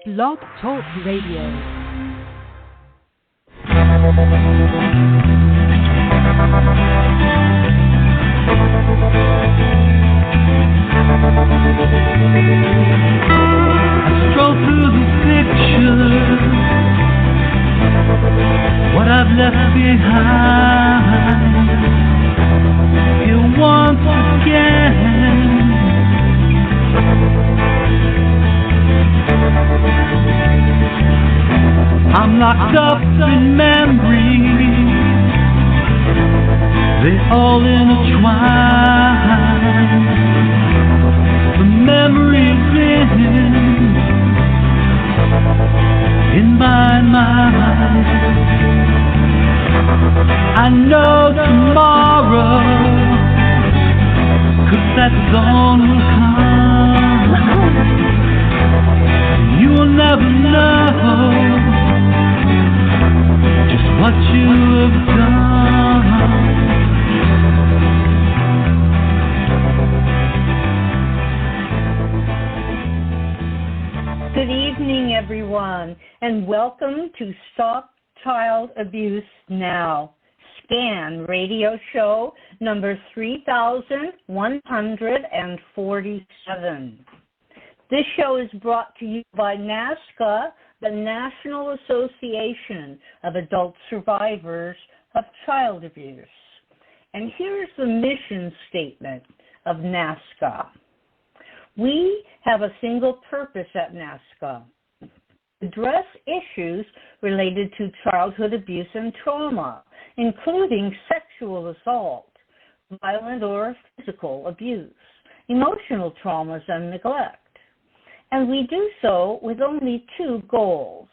Blog Talk Radio. What I've left behind here once again. I'm locked up in memories, they all intertwine. The memories in my mind. I know tomorrow, 'cause that dawn will come. You will never know just what you have done. Good evening, everyone, and welcome to Stop Child Abuse Now, SCAN radio show number 3147. This show is brought to you by NASCA, the National Association of Adult Survivors of Child Abuse. And here's the mission statement of NASCA. We have a single purpose at NASCA: address issues related to childhood abuse and trauma, including sexual assault, violent or physical abuse, emotional traumas, and neglect. And we do so with only two goals.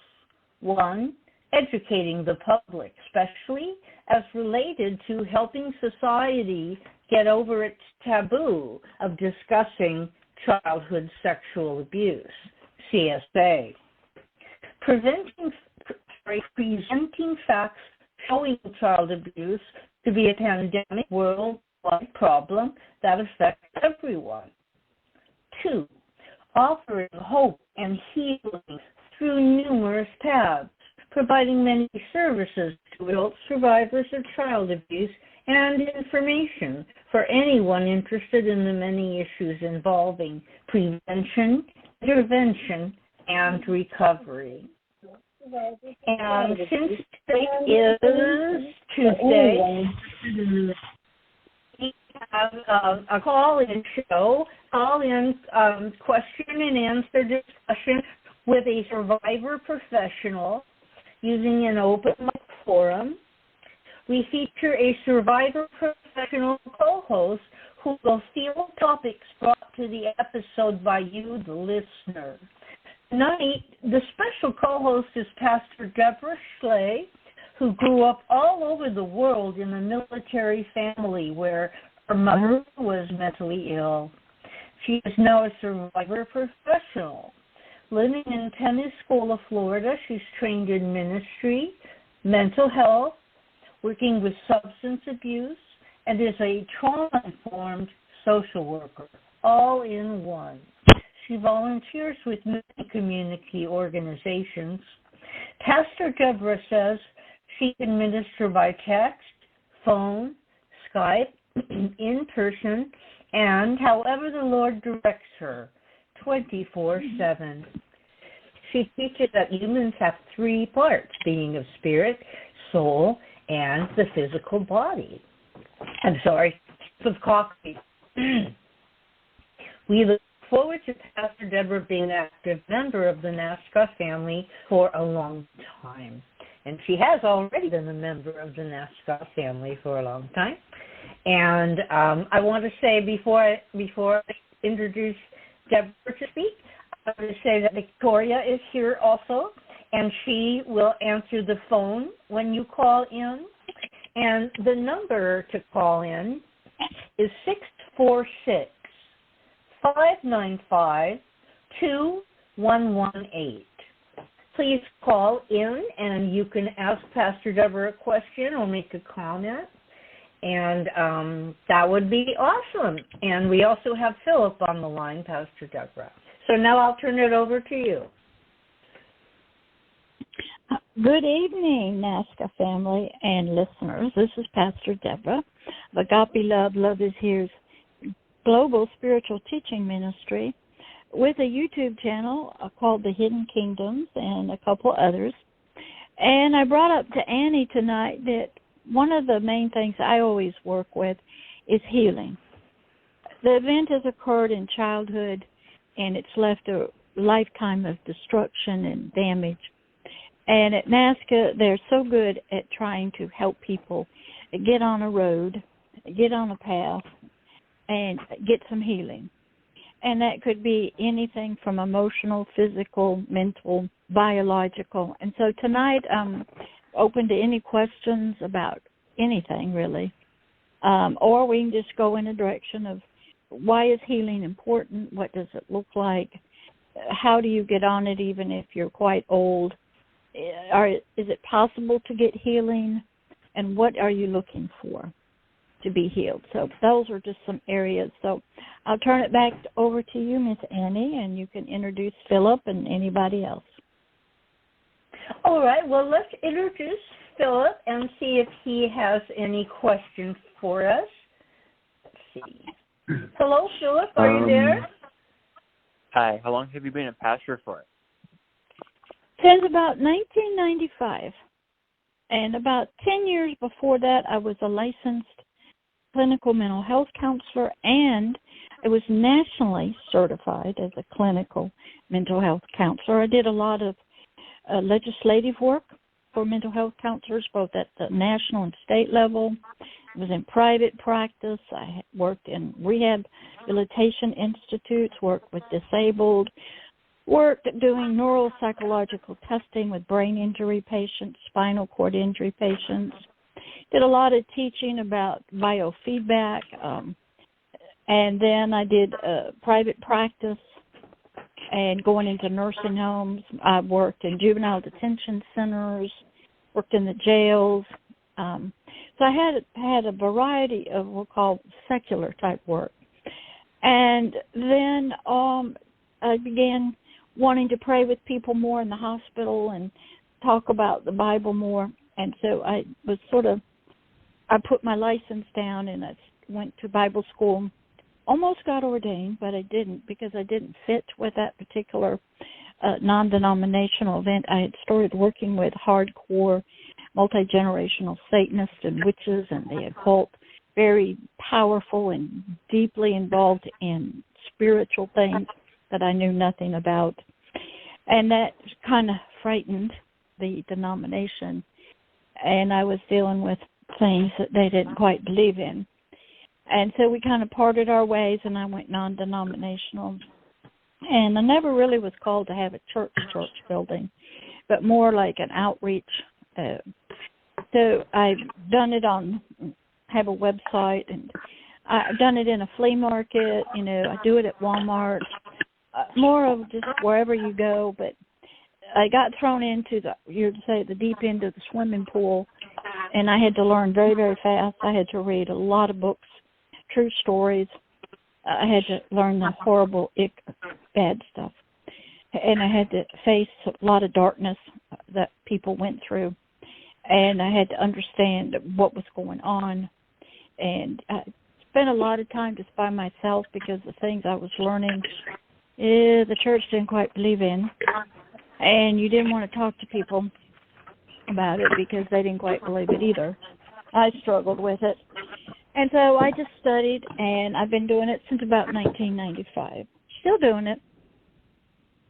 One, educating the public, especially as related to helping society get over its taboo of discussing childhood sexual abuse, CSA. Presenting facts showing child abuse to be a pandemic worldwide problem that affects everyone. Two, offering hope and healing through numerous paths, providing many services to adult survivors of child abuse and information for anyone interested in the many issues involving prevention, intervention, and recovery. And since today is Tuesday, we have a call-in show, question and answer discussion with a survivor professional using an open mic forum. We feature a survivor professional co-host who will field topics brought to the episode by you, the listener. Tonight, the special co-host is Pastor Deborah, who grew up all over the world in a military family where her mother was mentally ill. She is now a survivor professional. Living in Pensacola, Florida, she's trained in ministry, mental health, working with substance abuse, and is a trauma-informed social worker, all in one. She volunteers with many community organizations. Pastor Deborah says she can minister by text, phone, Skype, in person, and however the Lord directs her, 24/7. She teaches that humans have three parts, being of spirit, soul, and the physical body. I'm sorry, of coffee. We look forward to Pastor Deborah being an active member of the NASCA family for a long time. And she has already been a member of the NASCA family for a long time. And I want to say before I introduce Deborah to speak, I want to say that Victoria is here also, and she will answer the phone when you call in. And the number to call in is 646-595-2118. Please call in, and you can ask Pastor Deborah a question or make a comment. And that would be awesome. And we also have Philip on the line, Pastor Deborah. So now I'll turn it over to you. Good evening, NASCA family and listeners. This is Pastor Deborah of Agape Love. Love is Here's global spiritual teaching ministry with a YouTube channel called The Hidden Kingdoms and a couple others. And I brought up to Annie tonight that one of the main things I always work with is healing. The event has occurred in childhood, and it's left a lifetime of destruction and damage. And at NASCA, they're so good at trying to help people get on a road, get on a path, and get some healing. And that could be anything from emotional, physical, mental, biological. And so tonight I'm open to any questions about anything, really. Or we can just go in a direction of why is healing important? What does it look like? How do you get on it even if you're quite old? Is it possible to get healing? And what are you looking for to be healed? So those are just some areas. So I'll turn it back over to you, Miss Annie, and you can introduce Philip and anybody else. All right. Well, let's introduce Philip and see if he has any questions for us. Let's see. Hello, Philip. Are you there? Hi. How long have you been a pastor for? Since about 1995. And about 10 years before that, I was a licensed clinical mental health counselor, and I was nationally certified as a clinical mental health counselor. I did a lot of legislative work for mental health counselors, both at the national and state level. I was in private practice. I worked in rehabilitation institutes, worked with disabled, worked doing neuropsychological testing with brain injury patients, spinal cord injury patients. Did a lot of teaching about biofeedback. And then I did private practice and going into nursing homes. I worked in juvenile detention centers, worked in the jails. So I had a variety of what we'll call secular type work. And then I began wanting to pray with people more in the hospital and talk about the Bible more. And so I put my license down and I went to Bible school. Almost got ordained, but I didn't because I didn't fit with that particular non-denominational event. I had started working with hardcore multi-generational Satanists and witches and the occult, very powerful and deeply involved in spiritual things that I knew nothing about. And that kind of frightened the denomination. And I was dealing with things that they didn't quite believe in. And so we kind of parted our ways, and I went non-denominational. And I never really was called to have a church building, but more like an outreach. So I've done it have a website, and I've done it in a flea market. I do it at Walmart. More of just wherever you go, but I got thrown into the deep end of the swimming pool, and I had to learn very, very fast. I had to read a lot of books, true stories. I had to learn the horrible, bad stuff, and I had to face a lot of darkness that people went through, and I had to understand what was going on, and I spent a lot of time just by myself because the things I was learning, the church didn't quite believe in, and you didn't want to talk to people about it because they didn't quite believe it either. I struggled with it. And so I just studied, and I've been doing it since about 1995. Still doing it.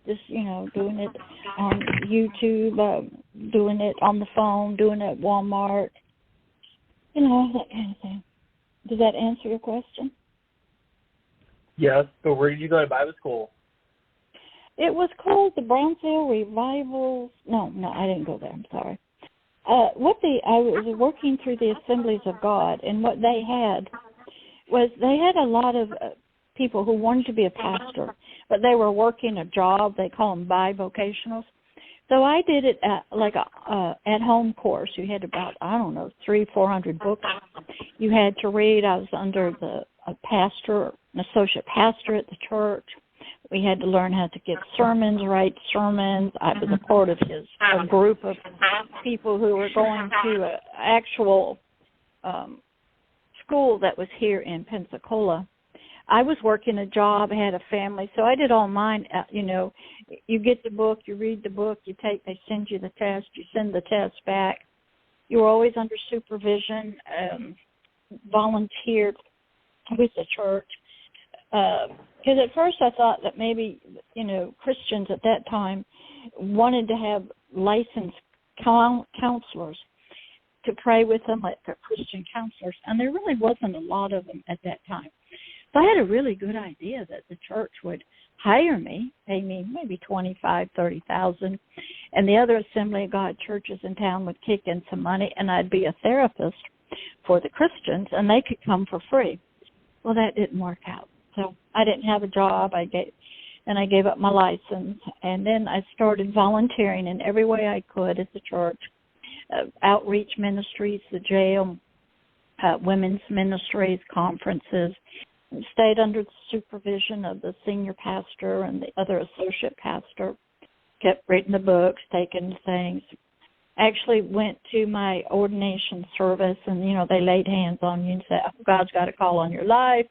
Just, doing it on YouTube, doing it on the phone, doing it at Walmart, that kind of thing. Does that answer your question? Yes, but where did you go to Bible school? It was called the Brownsville Revivals. No, I didn't go there. I'm sorry. I was working through the Assemblies of God, and what they had was they had a lot of people who wanted to be a pastor, but they were working a job. They call them bivocationals. So I did it like a at-home course. You had about, 300-400 books you had to read. I was under a pastor, an associate pastor at the church, We had to learn how to give sermons, write sermons. I was a part of a group of people who were going to an actual school that was here in Pensacola. I was working a job, had a family, so I did all mine. You get the book, you read the book, they send you the test, you send the test back. You were always under supervision, volunteered with the church. Because at first I thought that maybe, Christians at that time wanted to have licensed counselors to pray with them, like Christian counselors, and there really wasn't a lot of them at that time. So I had a really good idea that the church would hire me, pay me maybe $25,000, $30,000, and the other Assembly of God churches in town would kick in some money, and I'd be a therapist for the Christians, and they could come for free. Well, that didn't work out. So I didn't have a job. I gave up my license, and then I started volunteering in every way I could at the church, outreach ministries, the jail, women's ministries, conferences, and stayed under the supervision of the senior pastor and the other associate pastor, kept reading the books, taking things. Actually went to my ordination service, and, they laid hands on you and said, oh, God's got a call on your life.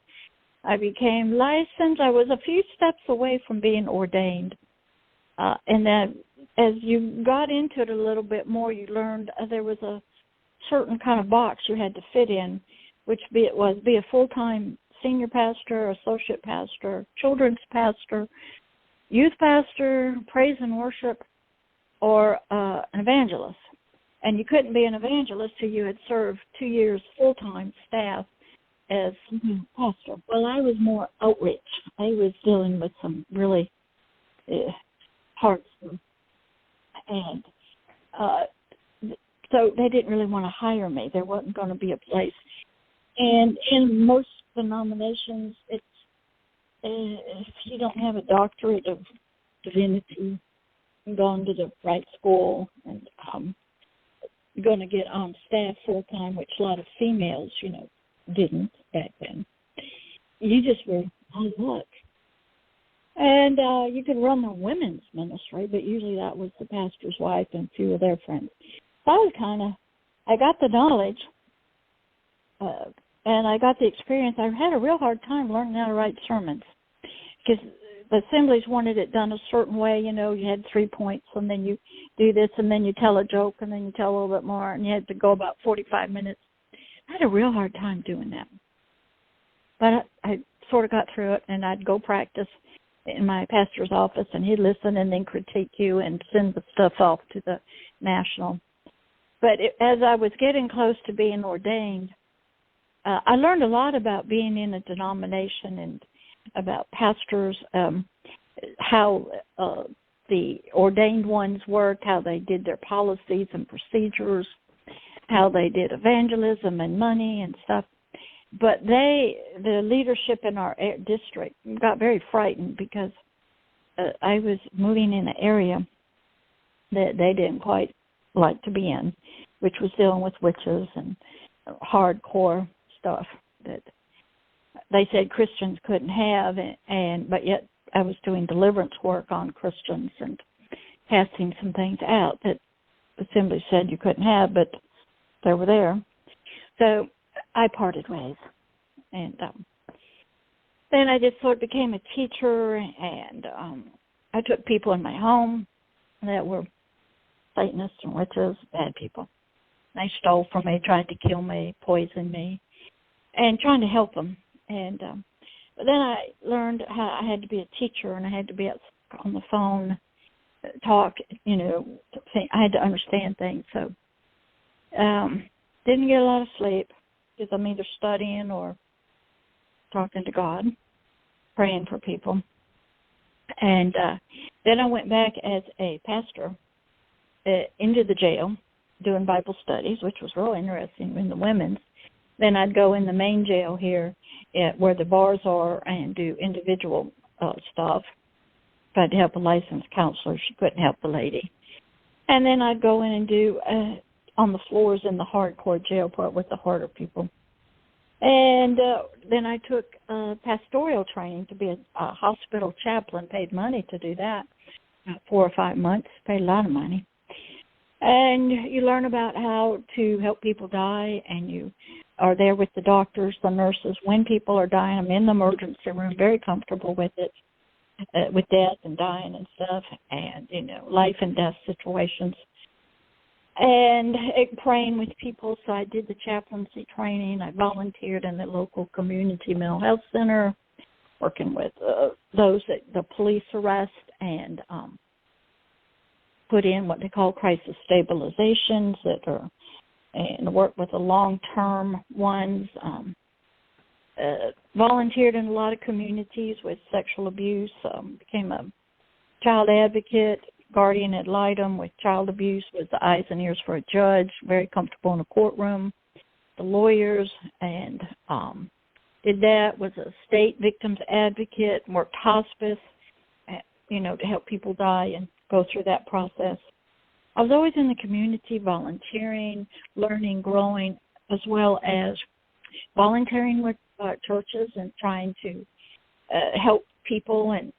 I became licensed. I was a few steps away from being ordained. And then as you got into it a little bit more, you learned there was a certain kind of box you had to fit in, which be a full-time senior pastor, associate pastor, children's pastor, youth pastor, praise and worship, or an evangelist. And you couldn't be an evangelist till you had served 2 years full-time staff as pastor. Well, I was more outreach. I was dealing with some really hard stuff. And so they didn't really want to hire me. There wasn't going to be a place. And in most denominations, it's if you don't have a doctorate of divinity, gone to the right school, and going to get on staff full-time, which a lot of females, didn't back then. You just were on luck. And you could run the women's ministry, but usually that was the pastor's wife and a few of their friends. So I got the knowledge, and I got the experience. I had a real hard time learning how to write sermons because the assemblies wanted it done a certain way. You had 3 points, and then you do this, and then you tell a joke, and then you tell a little bit more, and you had to go about 45 minutes. I had a real hard time doing that. But I sort of got through it, and I'd go practice in my pastor's office, and he'd listen and then critique you and send the stuff off to the national. But as I was getting close to being ordained, I learned a lot about being in a denomination and about pastors, how the ordained ones worked, how they did their policies and procedures, how they did evangelism and money and stuff. But the leadership in our district got very frightened because I was moving in an area that they didn't quite like to be in, which was dealing with witches and hardcore stuff that they said Christians couldn't have, but yet I was doing deliverance work on Christians and passing some things out that the assembly said you couldn't have, but they were there. So I parted ways, and then I just sort of became a teacher, and I took people in my home that were Satanists and witches, bad people. They stole from me, tried to kill me, poison me, and trying to help them. And but then I learned how I had to be a teacher, and I had to be on the phone, talk, I had to understand things. So didn't get a lot of sleep because I'm either studying or talking to God, praying for people. And then I went back as a pastor into the jail doing Bible studies, which was real interesting in the women's. Then I'd go in the main jail here where the bars are and do individual stuff. If I'd help a licensed counselor, she couldn't help the lady. And then I'd go in and do on the floors in the hardcore jail part with the harder people. And then I took pastoral training to be a hospital chaplain, paid money to do that, 4 or 5 months, paid a lot of money. And you learn about how to help people die, and you are there with the doctors, the nurses, when people are dying. I'm in the emergency room, very comfortable with it, with death and dying and stuff, and, life and death situations. And praying with people, so I did the chaplaincy training. I volunteered in the local community mental health center, working with those that the police arrest and put in what they call crisis stabilizations and work with the long-term ones. Volunteered in a lot of communities with sexual abuse, became a child advocate, guardian ad litem with child abuse, was the eyes and ears for a judge, very comfortable in a courtroom, the lawyers, and did that, was a state victims advocate, worked hospice, to help people die and go through that process. I was always in the community, volunteering, learning, growing, as well as volunteering with churches and trying to help people. And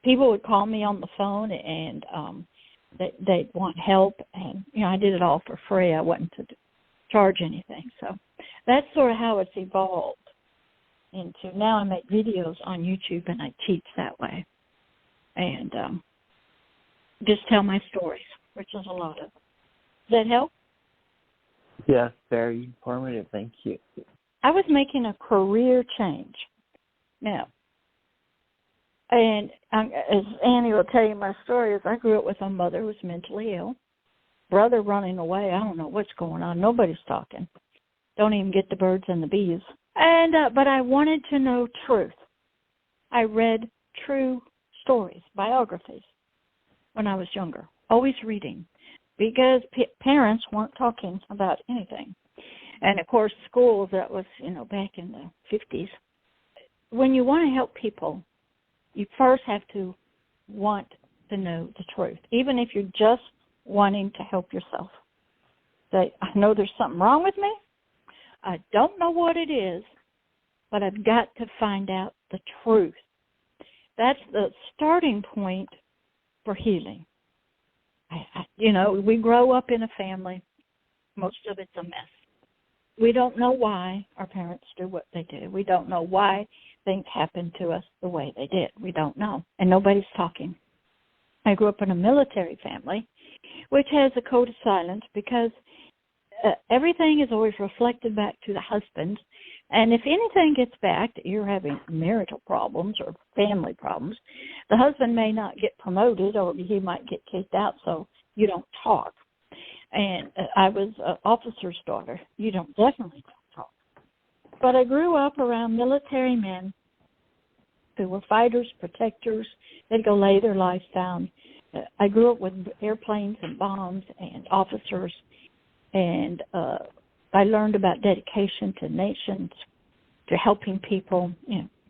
people would call me on the phone and they'd want help. And, I did it all for free. I wasn't to charge anything. So that's sort of how it's evolved into now I make videos on YouTube and I teach that way. And just tell my stories, which is a lot of them. Does that help? Yes, very informative. Thank you. I was making a career change. Now, and as Annie will tell you my story, is I grew up with a mother who was mentally ill, brother running away. I don't know what's going on. Nobody's talking. Don't even get the birds and the bees. And but I wanted to know truth. I read true stories, biographies, when I was younger, always reading, because parents weren't talking about anything. And, of course, schools, that was, back in the 50s. When you want to help people, you first have to want to know the truth, even if you're just wanting to help yourself. Say, I know there's something wrong with me. I don't know what it is, but I've got to find out the truth. That's the starting point for healing. We grow up in a family. Most of it's a mess. We don't know why our parents do what they do. We don't know why things happen to us the way they did. We don't know. And nobody's talking. I grew up in a military family, which has a code of silence because everything is always reflected back to the husband. And if anything gets back that you're having marital problems or family problems, the husband may not get promoted or he might get kicked out, so you don't talk. And I was an officer's daughter. You definitely don't talk. But I grew up around military men who were fighters, protectors. They'd go lay their lives down. I grew up with airplanes and bombs and officers, and I learned about dedication to nations, to helping people.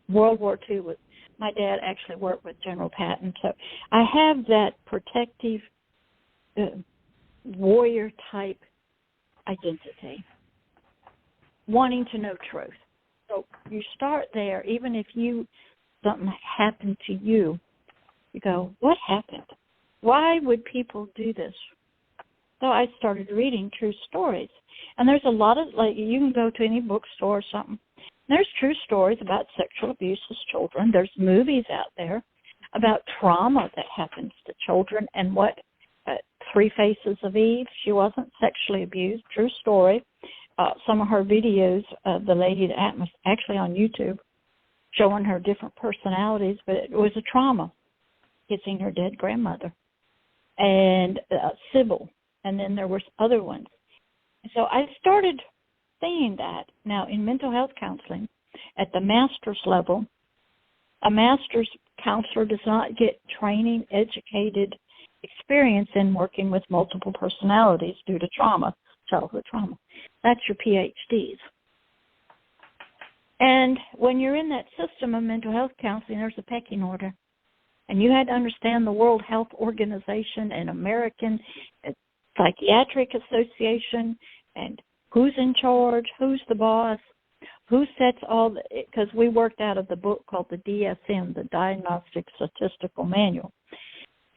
World War II, my dad actually worked with General Patton. So I have that protective warrior-type identity, wanting to know truth. So you start there, even if something happened to you, you go, what happened? Why would people do this? So I started reading true stories. And there's a lot of, you can go to any bookstore or something. There's true stories about sexual abuse as children. There's movies out there about trauma that happens to children and what, Three Faces of Eve, she wasn't sexually abused, true story. Some of her videos, the lady that was actually on YouTube, showing her different personalities, but it was a trauma, kissing her dead grandmother. And Sybil, and then there were other ones. So I started seeing that. Now, in mental health counseling, at the master's level, a master's counselor does not get training, educated experience in working with multiple personalities due to trauma, childhood trauma. That's your PhDs. And when you're in that system of mental health counseling, there's a pecking order. And you had to understand the World Health Organization and American Psychiatric Association and who's in charge, who's the boss. who sets all the, because we worked out of the book called the DSM, the Diagnostic Statistical Manual,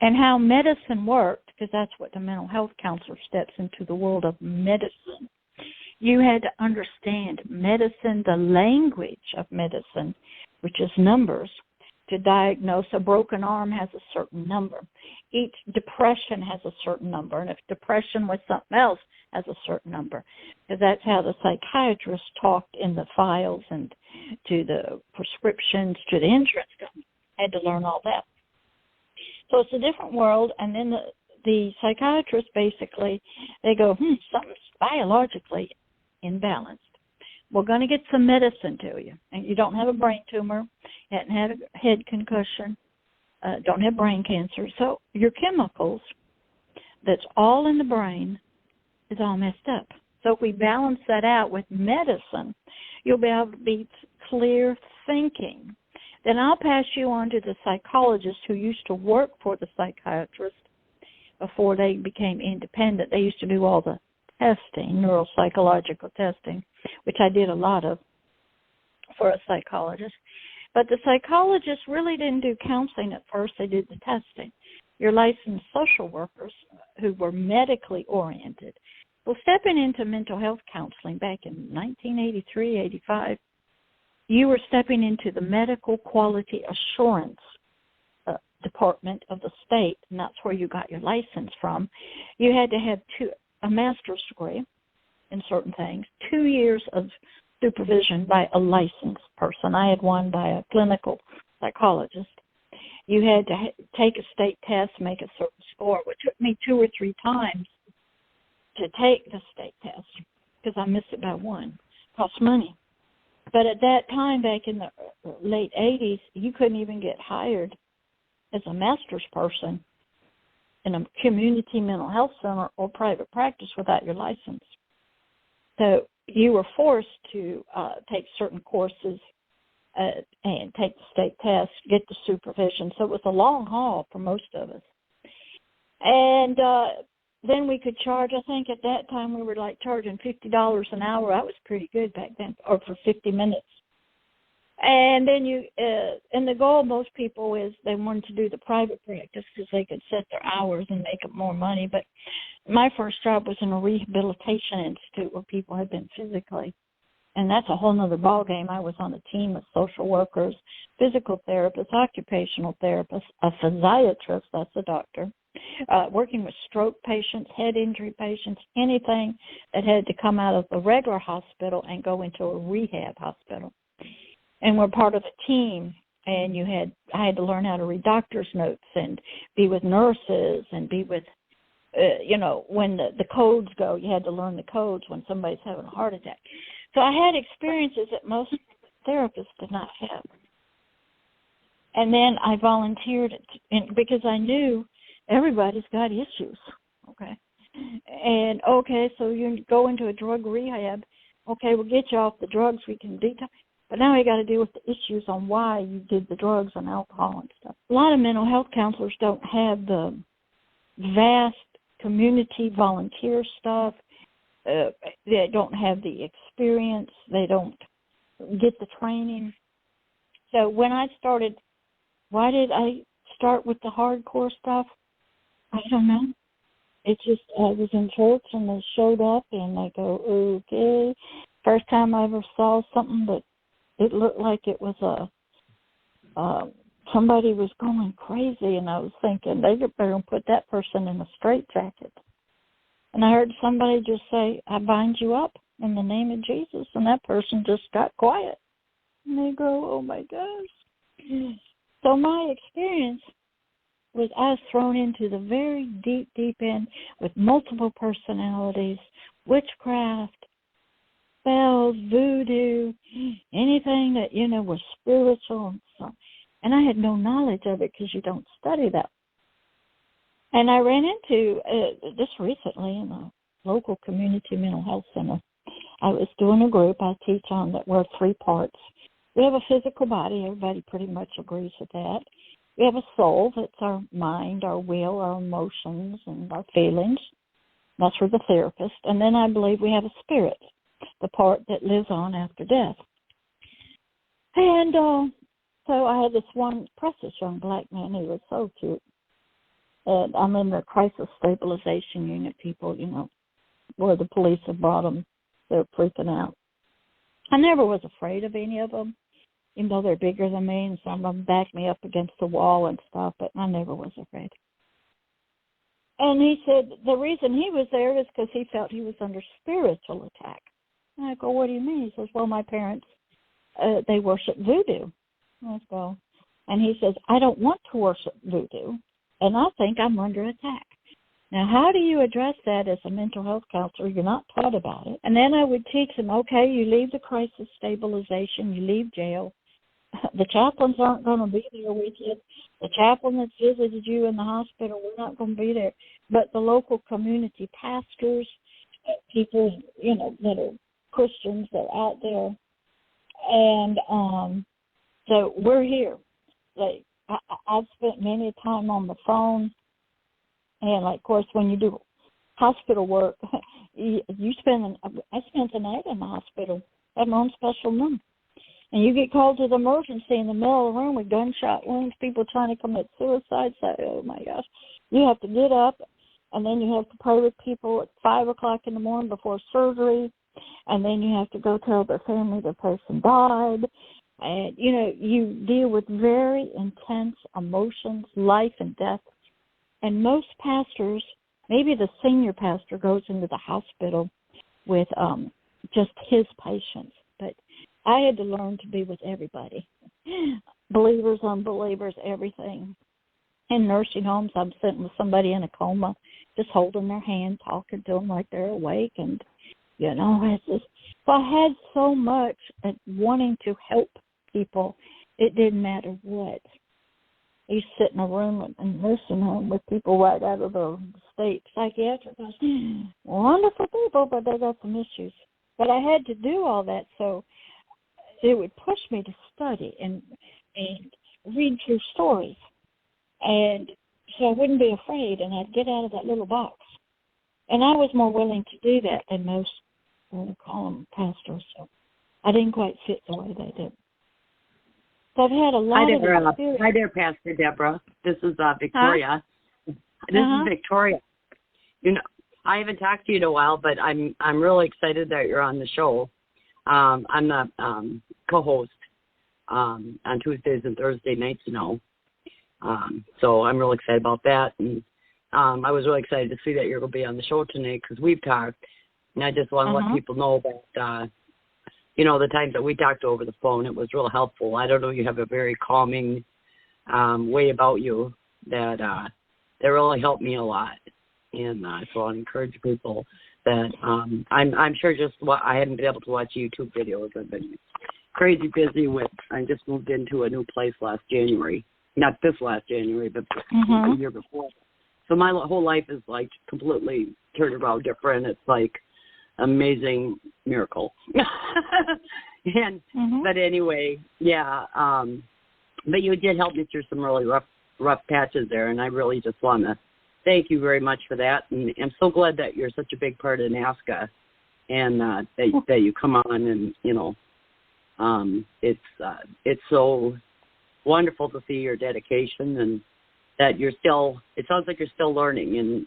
and how medicine worked, because that's what the mental health counselor steps into the world of medicine. You had to understand medicine, the language of medicine, which is numbers. To diagnose a broken arm has a certain number. Each depression has a certain number, and if depression was something else, has a certain number. Because that's how the psychiatrists talked in the files and to the prescriptions, to the insurance company. Had to learn all that. So it's a different world, and then the psychiatrists basically, they go, something's biologically imbalanced. We're going to get some medicine to you. And you don't have a brain tumor, you hadn't had a head concussion, don't have brain cancer. So your chemicals that's all in the brain is all messed up. So if we balance that out with medicine, you'll be able to be clear thinking. Then I'll pass you on to the psychologist who used to work for the psychiatrist before they became independent. They used to do all the testing, neuropsychological testing, which I did a lot of for a psychologist. But the psychologists really didn't do counseling at first. They did the testing. Your licensed social workers who were medically oriented. Well, stepping into mental health counseling back in 1983, 85, you were stepping into the medical quality assurance department of the state, and that's where you got your license from. You had to have a master's degree in certain things, 2 years of supervision by a licensed person. I had one by a clinical psychologist. You had to take a state test, make a certain score, which took me 2 or 3 times to take the state test because I missed it by one. It cost money. But at that time, back in the late 80s, you couldn't even get hired as a master's person in a community mental health center or private practice without your license. So you were forced to take certain courses and take the state test, get the supervision. So it was a long haul for most of us. And then we could charge, I think at that time we were like charging $50 an hour. That was pretty good back then, or for 50 minutes. And then and the goal of most people is they wanted to do the private practice because they could set their hours and make up more money. But my first job was in a rehabilitation institute where people had been physically. And that's a whole other ballgame. I was on a team of social workers, physical therapists, occupational therapists, a physiatrist, that's a doctor, working with stroke patients, head injury patients, anything that had to come out of the regular hospital and go into a rehab hospital. And we're part of a team, and I had to learn how to read doctor's notes and be with nurses and be with, when the codes go, you had to learn the codes when somebody's having a heart attack. So I had experiences that most therapists did not have. And then I volunteered because I knew everybody's got issues, okay? And, so you go into a drug rehab, we'll get you off the drugs, we can detox. But now you got to deal with the issues on why you did the drugs and alcohol and stuff. A lot of mental health counselors don't have the vast community volunteer stuff. They don't have the experience. They don't get the training. So when I started, why did I start with the hardcore stuff? I don't know. It just, I was in church and they showed up and I go, okay. First time I ever saw something that it looked like it was somebody was going crazy, and I was thinking they better put that person in a straitjacket. And I heard somebody just say, I bind you up in the name of Jesus, and that person just got quiet. And they go, oh my gosh. So my experience was I was thrown into the very deep, deep end with multiple personalities, witchcraft, spells, voodoo, anything that, was spiritual and so. And I had no knowledge of it because you don't study that. And I ran into this recently in a local community mental health center. I was doing a group I teach on that were 3 parts. We have a physical body. Everybody pretty much agrees with that. We have a soul. That's our mind, our will, our emotions, and our feelings. That's for the therapist. And then I believe we have a spirit. the part that lives on after death. And so I had this one precious young black man. He was so cute. And I'm in the crisis stabilization unit, people, where the police have brought them. They're freaking out. I never was afraid of any of them, even though they're bigger than me, and some of them back me up against the wall and stuff, but I never was afraid. And he said the reason he was there is because he felt he was under spiritual attack. And I go, what do you mean? He says, well, my parents, they worship voodoo. I go, and he says, I don't want to worship voodoo, and I think I'm under attack. Now, how do you address that as a mental health counselor? You're not taught about it. And then I would teach them, okay, you leave the crisis stabilization, you leave jail. The chaplains aren't going to be there with you. The chaplain that's visited you in the hospital, we're not going to be there. But the local community pastors, people, that are Christians, they're out there. And so we're here. I've spent many time on the phone. And, of course, when you do hospital work, I spent the night in the hospital. I had my own special number. And you get called to the emergency in the middle of the room with gunshot wounds, people trying to commit suicide. So, oh, my gosh. You have to get up, and then you have to pray with people at 5 o'clock in the morning before surgery. And then you have to go tell their family the person died. And, you deal with very intense emotions, life and death. And most pastors, maybe the senior pastor goes into the hospital with just his patients. But I had to learn to be with everybody, believers, unbelievers, everything. In nursing homes, I'm sitting with somebody in a coma, just holding their hand, talking to them like they're awake. And, it's just, so I had so much at wanting to help people, it didn't matter what. I used to sit in a room in a nursing home with people right out of the state psychiatric. Wonderful people, but they got some issues. But I had to do all that, so it would push me to study and read through stories. And so I wouldn't be afraid, and I'd get out of that little box. And I was more willing to do that than most, we'll call them pastors. So I didn't quite fit the way they did. So I've had a lot of experience. Hi there, Pastor Deborah. This is Victoria. Huh? This is Victoria. I haven't talked to you in a while, but I'm really excited that you're on the show. I'm the co-host on Tuesdays and Thursday nights now. So I'm really excited about that. And I was really excited to see that you're going to be on the show tonight because we've talked. And I just want to let people know that, the times that we talked over the phone, it was real helpful. I don't know, you have a very calming way about you that really helped me a lot. And so I encourage people that I'm sure just I haven't been able to watch YouTube videos. I've been crazy busy I just moved into a new place last January. Not this last January, but the year before. So my whole life is like completely turned around different. It's like amazing miracle. But anyway, but you did help me through some really rough patches there, and I really just want to thank you very much for that. And I'm so glad that you're such a big part of NASCA, and that you come on, and it's so wonderful to see your dedication and that you're still. It sounds like you're still learning, and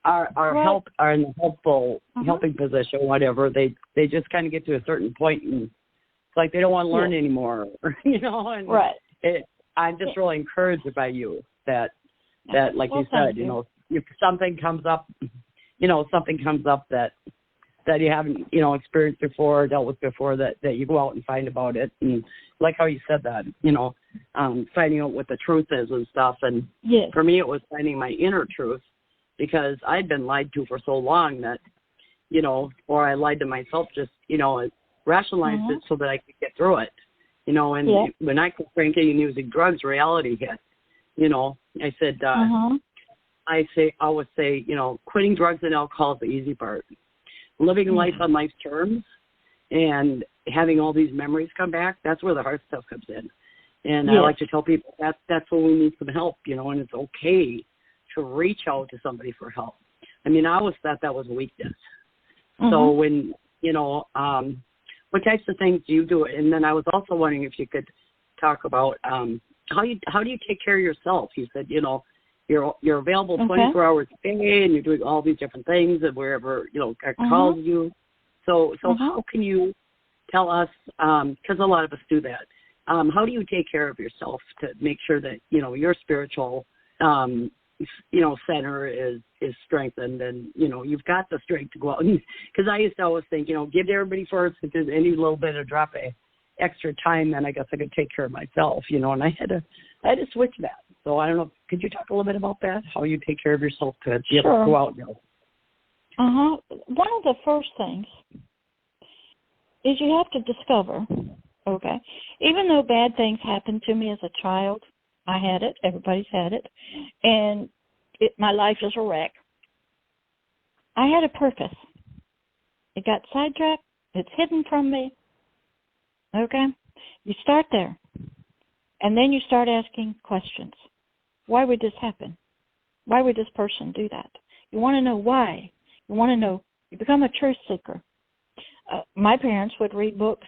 our help are in the helping position, whatever. They just kind of get to a certain point, and it's like they don't want to learn anymore, And I'm just really encouraged by you that like you said, if something comes up, that you haven't, experienced before, or dealt with before, that you go out and find about it. And like how you said that, finding out what the truth is and stuff. And for me, it was finding my inner truth, because I'd been lied to for so long that, or I lied to myself, just, rationalized it so that I could get through it, and when I quit drinking and using drugs, reality hit, I said, I always say, quitting drugs and alcohol is the easy part. Living life on life's terms and having all these memories come back, that's where the hard stuff comes in. And I like to tell people that's when we need some help, and it's okay to reach out to somebody for help. I mean, I always thought that was weakness. So when what types of things do you do? And then I was also wondering if you could talk about how do you take care of yourself? You said, you're available 24 hours a day, and you're doing all these different things, and wherever God calls you. So how can you tell us? Because a lot of us do that. How do you take care of yourself to make sure that your spiritual center is strengthened, and you've got the strength to go out? Because I used to always think, give to everybody first. If there's any little bit of drop of extra time, then I guess I could take care of myself, and I had to switch that. So I don't know. Could you talk a little bit about that? How you take care of yourself to be able to go out? One of the first things is you have to discover. Okay, even though bad things happened to me as a child, I had it. Everybody's had it, and my life is a wreck. I had a purpose. It got sidetracked. It's hidden from me. Okay, you start there, and then you start asking questions. Why would this happen? Why would this person do that? You want to know why. You want to know. You become a truth seeker. My parents would read books.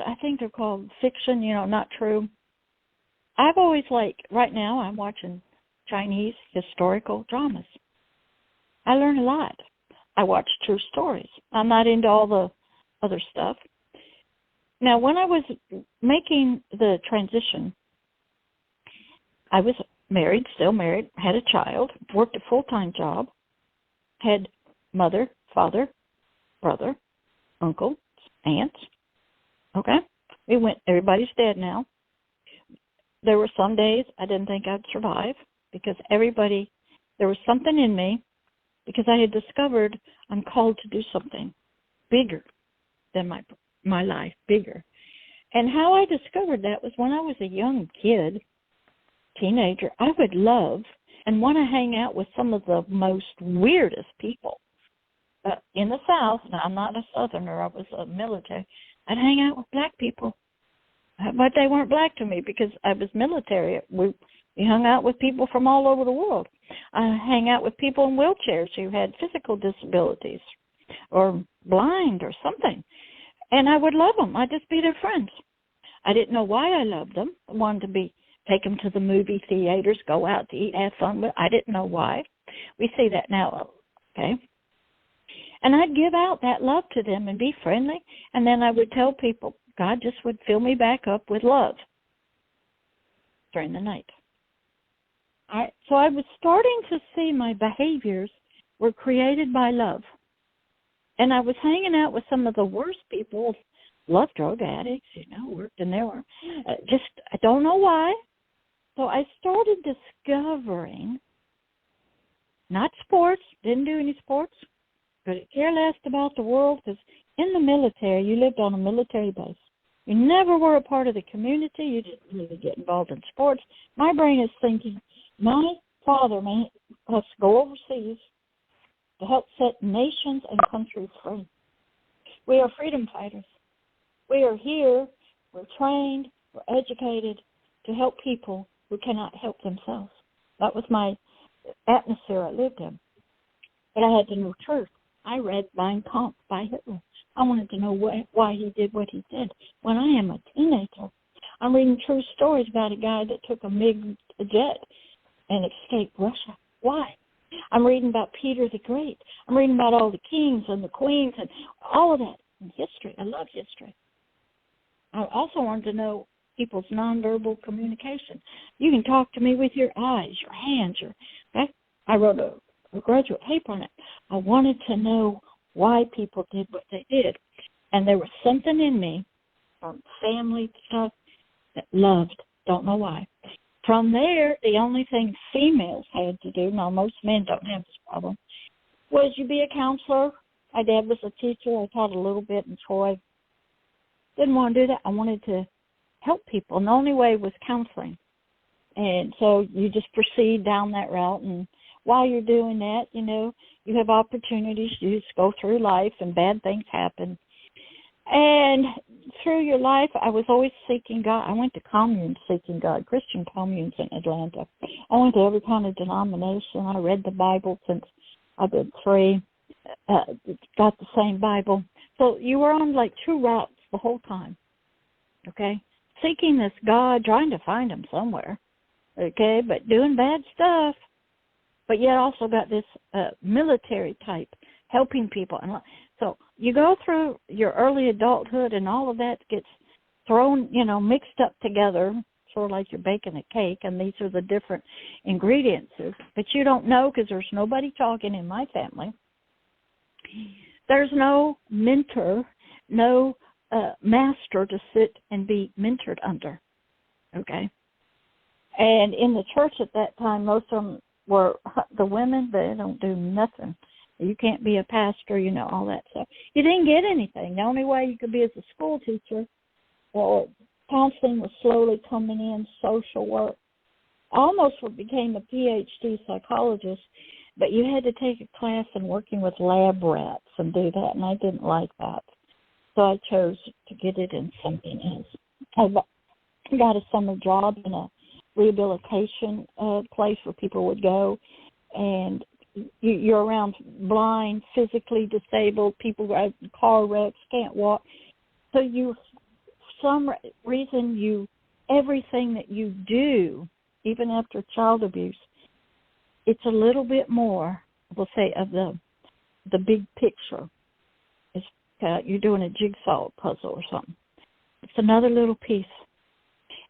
I think they're called fiction. Not true. I've always right now I'm watching Chinese historical dramas. I learn a lot. I watch true stories. I'm not into all the other stuff. Now, when I was making the transition, I was still married, had a child, worked a full-time job, had mother, father, brother, uncle, aunts. Okay? Everybody's dead now. There were some days I didn't think I'd survive because there was something in me, because I had discovered I'm called to do something bigger than my life, bigger. And how I discovered that was when I was a young teenager, I would love and want to hang out with some of the most weirdest people. In the South, now I'm not a Southerner, I was a military, I'd hang out with black people. But they weren't black to me because I was military. We hung out with people from all over the world. I hang out with people in wheelchairs who had physical disabilities or blind or something. And I would love them. I'd just be their friends. I didn't know why I loved them. I wanted to take them to the movie theaters, go out to eat, have fun. But I didn't know why. We see that now, okay? And I'd give out that love to them and be friendly. And then I would tell people, God just would fill me back up with love during the night. So I was starting to see my behaviors were created by love. And I was hanging out with some of the worst people, love drug addicts, worked in there. I don't know why. So I started discovering, not sports, didn't do any sports, but I care less about the world because in the military, you lived on a military base. You never were a part of the community. You didn't really get involved in sports. My brain is thinking, my father made us go overseas to help set nations and countries free. We are freedom fighters. We are here, we're trained, we're educated to help people who cannot help themselves. That was my atmosphere I lived in. But I had to know truth. I read Mein Kampf by Hitler. I wanted to know why he did what he did. When I am a teenager, I'm reading true stories about a guy that took a MiG jet and escaped Russia. Why? I'm reading about Peter the Great. I'm reading about all the kings and the queens and all of that in history. I love history. I also wanted to know people's nonverbal communication. You can talk to me with your eyes, your hands. Okay? I wrote a graduate paper on it. I wanted to know why people did what they did. And there was something in me from family stuff that loved, don't know why. From there, the only thing females had to do, now most men don't have this problem, was you be a counselor. My dad was a teacher. I taught a little bit in Troy. Didn't want to do that. I wanted to help people, and the only way was counseling. And so you just proceed down that route, and while you're doing that, you have opportunities. You just go through life, and bad things happen. And through your life, I was always seeking God. I went to communes seeking God, Christian communes in Atlanta. I went to every kind of denomination. I read the Bible since I've been 3. got the same Bible. So you were on like two routes the whole time, okay? Seeking this God, trying to find him somewhere, okay, but doing bad stuff. But yet also got this military type, helping people. And so you go through your early adulthood and all of that gets thrown, mixed up together, sort of like you're baking a cake, and these are the different ingredients. But you don't know because there's nobody talking in my family. There's no mentor, no master to sit and be mentored under, okay? And in the church at that time, most of them were the women. They don't do nothing. You can't be a pastor, all that stuff. You didn't get anything. The only way you could be as a school teacher, or counseling was slowly coming in, social work. I almost became a PhD psychologist, but you had to take a class in working with lab rats and do that, and I didn't like that. So I chose to get it in something else. I got a summer job in a rehabilitation place where people would go, and you're around blind, physically disabled people, car wrecks, can't walk. So some reason everything that you do, even after child abuse, it's a little bit more, we'll say, of the big picture. It's you're doing a jigsaw puzzle or something. It's another little piece,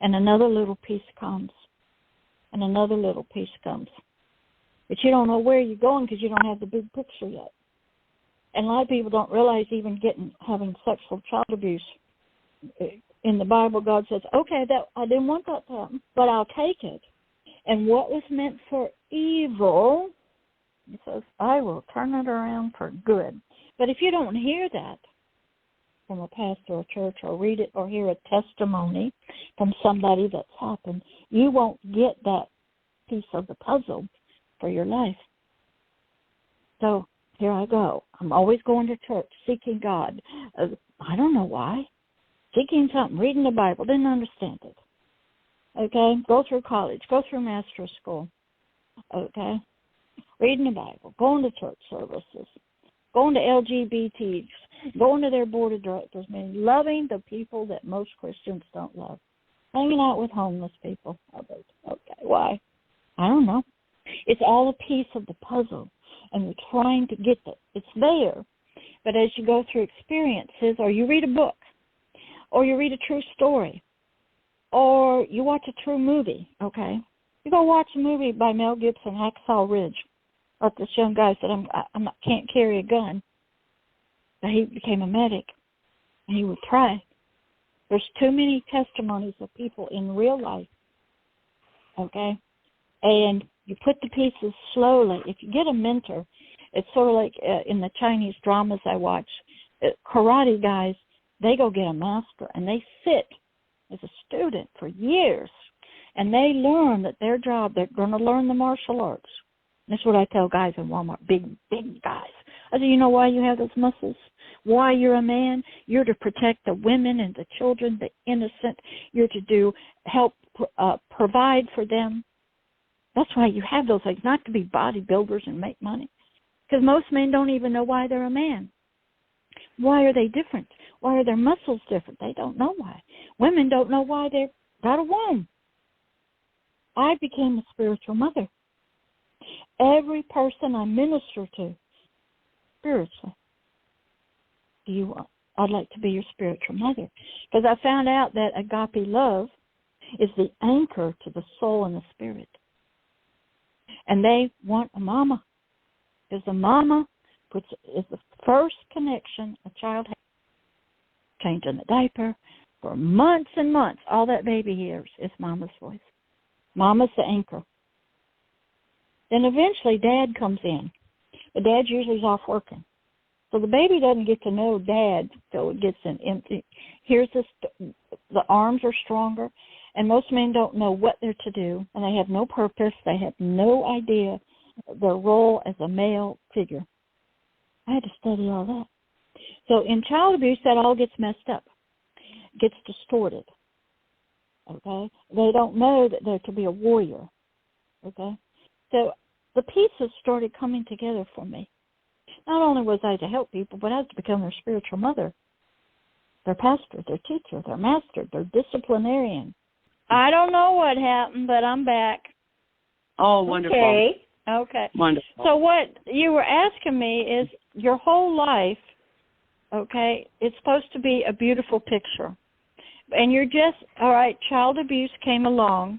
and another little piece comes, and another little piece comes. But you don't know where you're going because you don't have the big picture yet. And a lot of people don't realize even having sexual child abuse. In the Bible, God says, okay, that I didn't want that to happen, but I'll take it. And what was meant for evil, he says, I will turn it around for good. But if you don't hear that from a pastor or church, or read it or hear a testimony from somebody that's happened, you won't get that piece of the puzzle for your life. So here I go. I'm always going to church, seeking God. I don't know why. Seeking something, reading the Bible, didn't understand it. Okay? Go through college, go through master's school. Okay? Reading the Bible, going to church services, going to LGBTs, going to their board of directors, loving the people that most Christians don't love. Hanging out with homeless people. Okay, why? I don't know. It's all a piece of the puzzle, and we're trying to get it. It's there. But as you go through experiences, or you read a book, or you read a true story, or you watch a true movie, okay? You go watch a movie by Mel Gibson, Hacksaw Ridge, about this young guy said, can't carry a gun. But he became a medic, and he would pray. There's too many testimonies of people in real life, okay? And you put the pieces slowly. If you get a mentor, it's sort of like in the Chinese dramas I watch, karate guys, they go get a master, and they sit as a student for years, and they learn that their job, they're going to learn the martial arts. That's what I tell guys in Walmart, big guys. I say, you know why you have those muscles? Why you're a man? You're to protect the women and the children, the innocent. You're to help provide for them. That's why you have those things, not to be bodybuilders and make money. Because most men don't even know why they're a man. Why are they different? Why are their muscles different? They don't know why. Women don't know why they've got a womb. I became a spiritual mother. Every person I minister to, spiritually, I'd like to be your spiritual mother. Because I found out that Agape Love is the anchor to the soul and the spirit. And they want a mama. Because the mama is the first connection a child has. Changing the diaper for months and months. All that baby hears is mama's voice. Mama's the anchor. Then eventually Dad comes in. But Dad usually is off working. So the baby doesn't get to know Dad till it gets in empty. The arms are stronger, and most men don't know what they're to do, and they have no purpose. They have no idea their role as a male figure. I had to study all that. So in child abuse, that all gets messed up, gets distorted, okay? They don't know that they're to be a warrior, okay? So the pieces started coming together for me. Not only was I to help people, but I was to become their spiritual mother, their pastor, their teacher, their master, their disciplinarian. I don't know what happened, but I'm back. Oh, wonderful. Okay. Wonderful. So what you were asking me is your whole life, okay, it's supposed to be a beautiful picture. And you're just, all right, child abuse came along,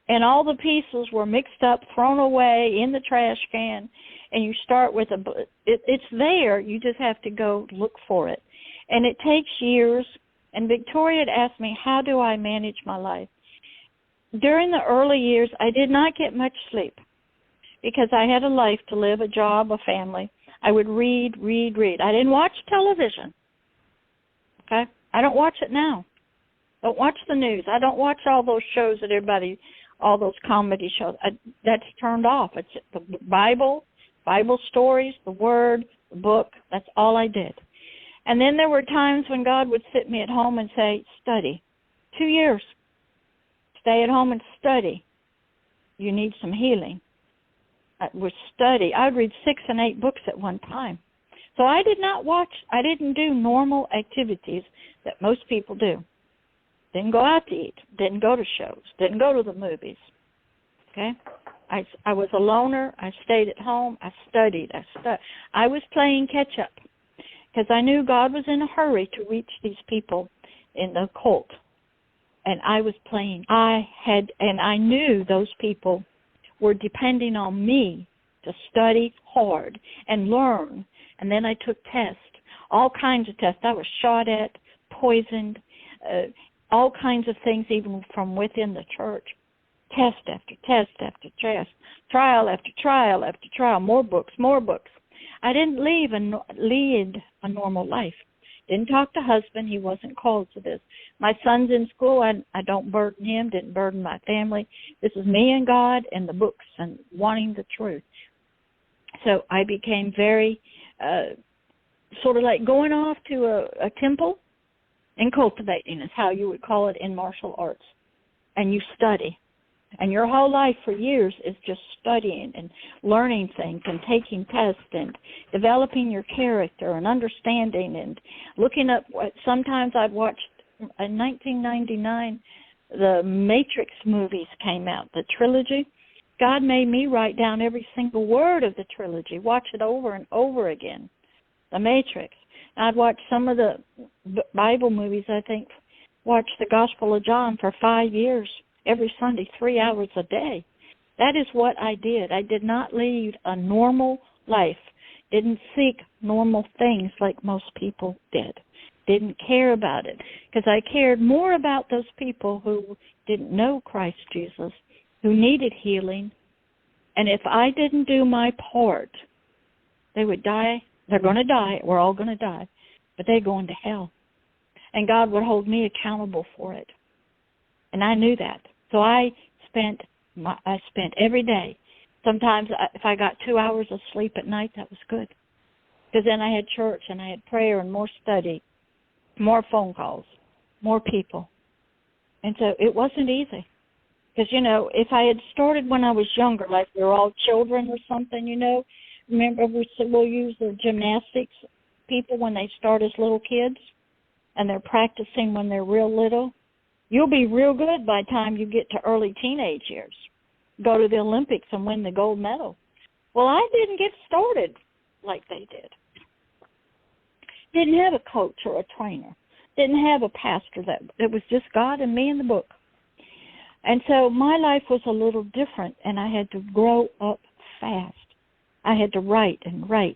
and all the pieces were mixed up, thrown away in the trash can, and you start with it's there. You just have to go look for it. And it takes years. And Victoria had asked me, how do I manage my life? During the early years, I did not get much sleep because I had a life to live, a job, a family. I would read. I didn't watch television, okay? I don't watch it now. Don't watch the news. I don't watch all those shows that everybody, all those comedy shows. That's turned off. It's the Bible stories, the Word, the book. That's all I did. And then there were times when God would sit me at home and say, study. 2 years. Stay at home and study. You need some healing. I would study. I would read 6 and 8 books at one time. So I didn't do normal activities that most people do. Didn't go out to eat. Didn't go to shows. Didn't go to the movies. Okay? I was a loner. I stayed at home. I studied. I was playing catch-up because I knew God was in a hurry to reach these people in the cult. And I was playing. I knew those people were depending on me to study hard and learn. And then I took tests, all kinds of tests. I was shot at, poisoned, all kinds of things, even from within the church. Test after test after test, trial after trial after trial, more books. I didn't lead a normal life. Didn't talk to husband. He wasn't called to this. My son's in school. I don't burden him, didn't burden my family. This is me and God and the books and wanting the truth. So I became very sort of like going off to a temple and cultivating is how you would call it in martial arts. And you study. And your whole life for years is just studying and learning things and taking tests and developing your character and understanding and looking up what sometimes I'd watched in 1999, the Matrix movies came out, the trilogy. God made me write down every single word of the trilogy, watch it over and over again, the Matrix. I'd watch some of the Bible movies, I think, watched the Gospel of John for 5 years. Every Sunday, 3 hours a day. That is what I did. I did not lead a normal life. Didn't seek normal things like most people did. Didn't care about it. Because I cared more about those people who didn't know Christ Jesus, who needed healing. And if I didn't do my part, they would die. They're going to die. We're all going to die. But they're going to hell. And God would hold me accountable for it. And I knew that. So I spent every day. Sometimes if I got 2 hours of sleep at night, that was good. Because then I had church and I had prayer and more study, more phone calls, more people. And so it wasn't easy. Because, if I had started when I was younger, like we were all children or something, remember we'll use the gymnastics people when they start as little kids and they're practicing when they're real little. You'll be real good by the time you get to early teenage years. Go to the Olympics and win the gold medal. Well, I didn't get started like they did. Didn't have a coach or a trainer. Didn't have a pastor. It was just God and me and the book. And so my life was a little different, and I had to grow up fast. I had to write and read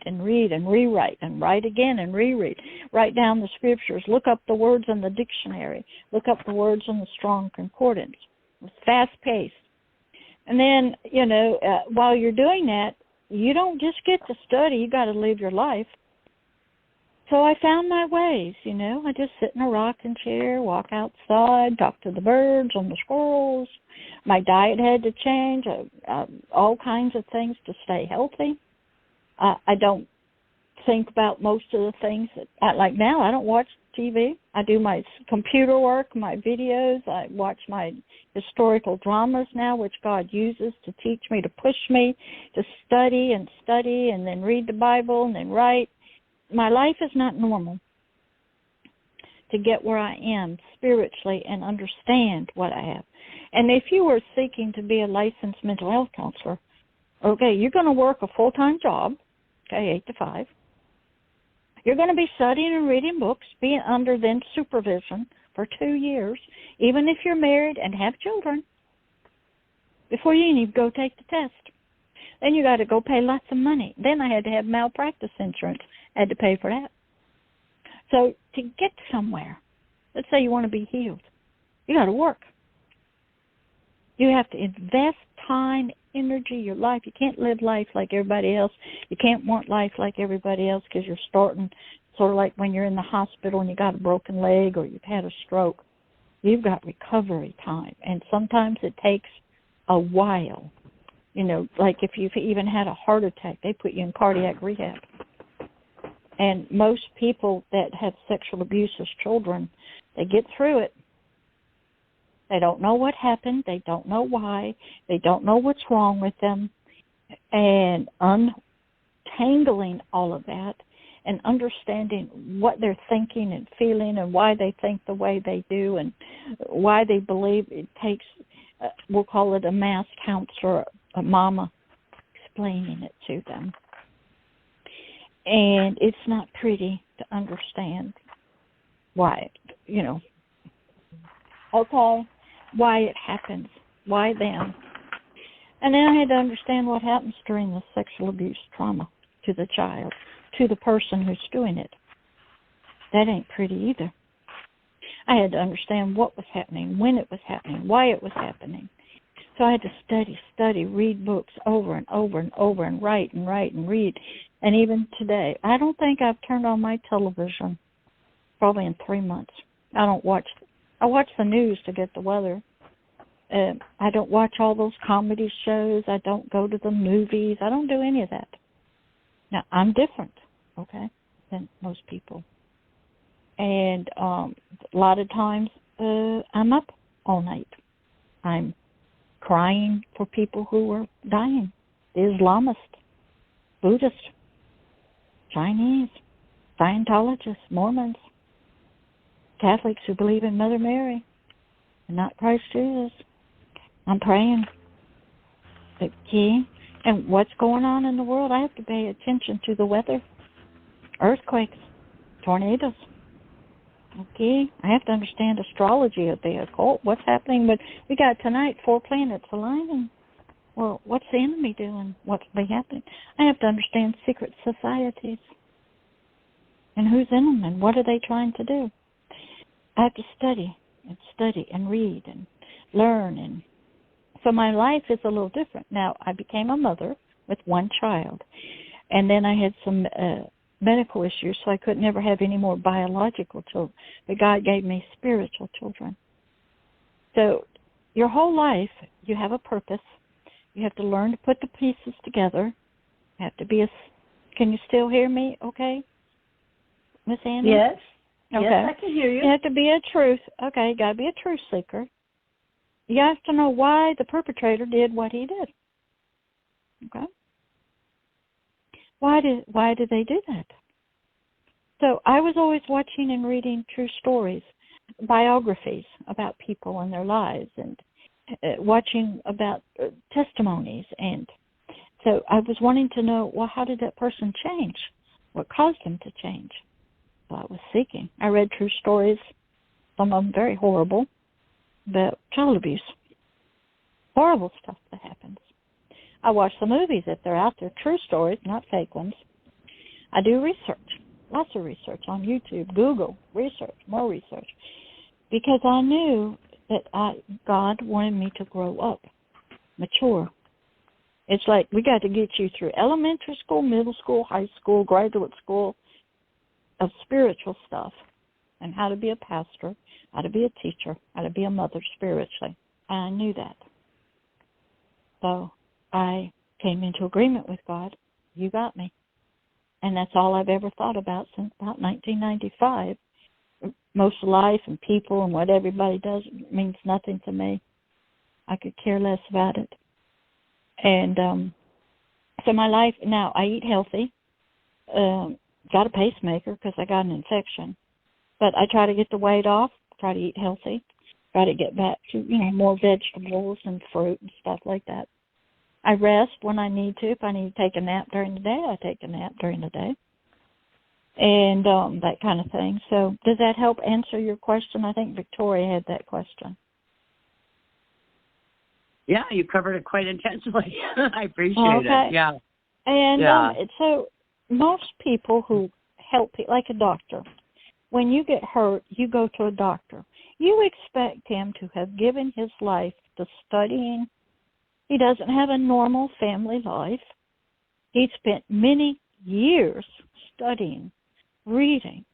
and rewrite and write again and reread. Write down the scriptures. Look up the words in the dictionary. Look up the words in the Strong Concordance. It was fast-paced. And then, while you're doing that, you don't just get to study. You got to live your life. So I found my ways, I just sit in a rocking chair, walk outside, talk to the birds and the squirrels. My diet had to change, all kinds of things to stay healthy. I don't think about most of the things that, like now, I don't watch TV. I do my computer work, my videos. I watch my historical dramas now, which God uses to teach me, to push me to study and then read the Bible and then write. My life is not normal to get where I am spiritually and understand what I have. And if you were seeking to be a licensed mental health counselor, okay, you're going to work a full-time job, okay, 8 to 5. You're going to be studying and reading books, being under then supervision for 2 years, even if you're married and have children, before you even go take the test. Then you got to go pay lots of money. Then I had to have malpractice insurance. I had to pay for that. So to get somewhere, let's say you want to be healed, you got to work. You have to invest time, energy, your life. You can't live life like everybody else. You can't want life like everybody else because you're starting sort of like when you're in the hospital and you got a broken leg or you've had a stroke. You've got recovery time, and sometimes it takes a while. You know, like if you've even had a heart attack, they put you in cardiac rehab. And most people that have sexual abuse as children, they get through it. They don't know what happened. They don't know why. They don't know what's wrong with them. And untangling all of that and understanding what they're thinking and feeling and why they think the way they do and why they believe it takes, we'll call it a mass counselor, a mama, explaining it to them. And it's not pretty to understand why, you know, okay, why it happens, why them. And then I had to understand what happens during the sexual abuse trauma to the child, to the person who's doing it. That ain't pretty either. I had to understand what was happening, when it was happening, why it was happening. So I had to study, read books over and over and over and write and read. And even today, I don't think I've turned on my television probably in 3 months. I watch the news to get the weather. I don't watch all those comedy shows. I don't go to the movies. I don't do any of that. Now, I'm different, okay, than most people. And a lot of times I'm up all night. I'm crying for people who are dying, the Islamists, Buddhists, Chinese, Scientologists, Mormons, Catholics who believe in Mother Mary and not Christ Jesus. I'm praying. Okay, and what's going on in the world, I have to pay attention to the weather, earthquakes, tornadoes. Okay, I have to understand astrology of the occult, what's happening. But we got tonight 4 planets aligning. Well, what's the enemy doing? What's happening? I have to understand secret societies and who's in them and what are they trying to do. I have to study and read and learn. And so my life is a little different. Now, I became a mother with 1 child, and then I had some medical issues, so I could never have any more biological children. But God gave me spiritual children. So your whole life, you have a purpose. You have to learn to put the pieces together. You have to be can you still hear me okay, Miss Annie? Yes. Okay. Yes, I can hear you. You have to be a truth. Okay, you got to be a truth seeker. You have to know why the perpetrator did what he did. Okay? Why did they do that? So I was always watching and reading true stories, biographies about people and their lives, and watching about testimonies. And so I was wanting to know, well, how did that person change? What caused them to change? So I was seeking. I read true stories, some of them very horrible, about child abuse. Horrible stuff that happens. I watch the movies if they're out there, true stories, not fake ones. I do research, lots of research on YouTube, Google, research, more research, because I knew that God wanted me to grow up, mature. It's like we got to get you through elementary school, middle school, high school, graduate school of spiritual stuff and how to be a pastor, how to be a teacher, how to be a mother spiritually. And I knew that. So I came into agreement with God. You got me. And that's all I've ever thought about since about 1995. Most life and people and what everybody does means nothing to me. I could care less about it. And so my life, now I eat healthy, got a pacemaker because I got an infection. But I try to get the weight off, try to eat healthy, try to get back to, more vegetables and fruit and stuff like that. I rest when I need to. If I need to take a nap during the day, I take a nap during the day. And that kind of thing. So does that help answer your question? I think Victoria had that question. Yeah, you covered it quite intentionally. I appreciate it. Yeah. And so most people who help, like a doctor, when you get hurt, you go to a doctor. You expect him to have given his life to studying. He doesn't have a normal family life. He spent many years studying, reading,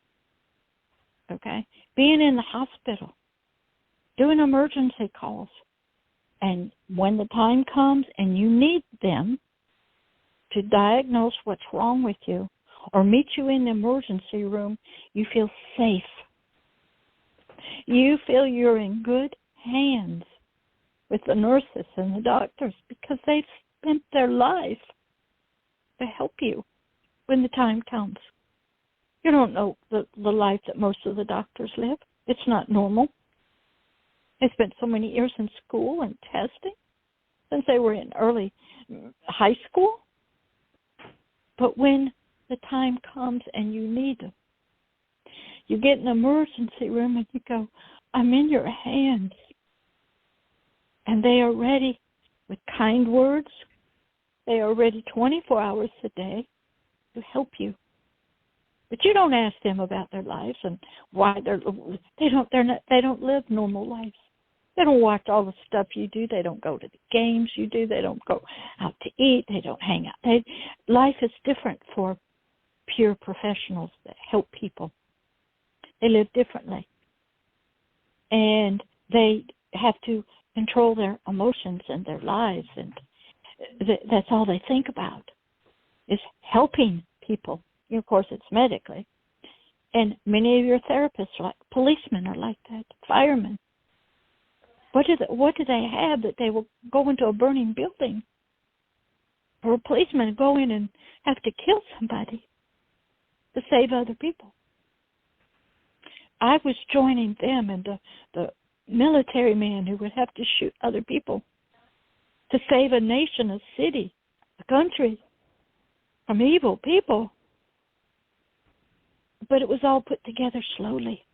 being in the hospital, doing emergency calls. And when the time comes and you need them to diagnose what's wrong with you or meet you in the emergency room, you feel safe. You feel you're in good hands with the nurses and the doctors because they've spent their life to help you when the time comes. You don't know the life that most of the doctors live. It's not normal. They spent so many years in school and testing since they were in early high school. But when the time comes and you need them, you get in an emergency room and you go, I'm in your hands. And they are ready with kind words. They are ready 24 hours a day to help you. But you don't ask them about their lives and why they don't live normal lives. They don't watch all the stuff you do. They don't go to the games you do. They don't go out to eat. They don't hang out. Life is different for pure professionals that help people. They live differently. And they have to control their emotions and their lives. And that's all they think about is helping people. Of course, it's medically. And many of your therapists, like policemen, are like that, firemen. What do they have that they will go into a burning building? Or a policeman go in and have to kill somebody to save other people? I was joining them and the military man who would have to shoot other people to save a nation, a city, a country from evil people. But it was all put together slowly.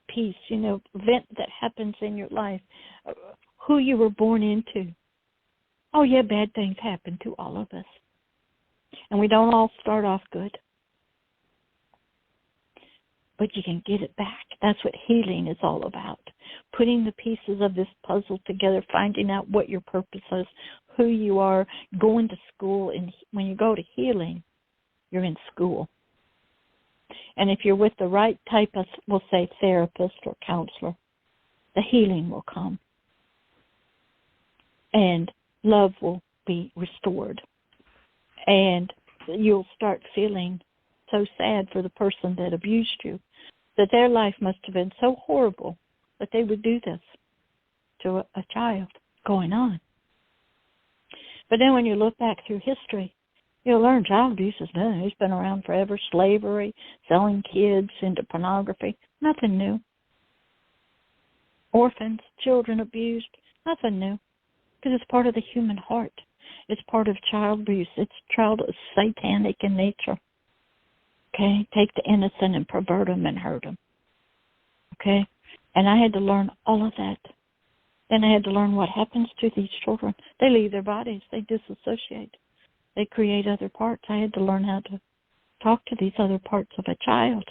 Peace, event that happens in your life, who you were born into. Oh, yeah, bad things happen to all of us. And we don't all start off good. But you can get it back. That's what healing is all about. Putting the pieces of this puzzle together, finding out what your purpose is, who you are, going to school. And when you go to healing, you're in school. And if you're with the right type of, we'll say, therapist or counselor, the healing will come. And love will be restored. And you'll start feeling so sad for the person that abused you, that their life must have been so horrible that they would do this to a child going on. But then when you look back through history, you'll learn child abuse is new. It's been around forever. Slavery, selling kids into pornography, nothing new. Orphans, children abused, nothing new. Because it's part of the human heart. It's part of child abuse. It's satanic in nature. Okay? Take the innocent and pervert them and hurt them. Okay? And I had to learn all of that. Then I had to learn what happens to these children. They leave their bodies. They disassociate. They create other parts. I had to learn how to talk to these other parts of a child.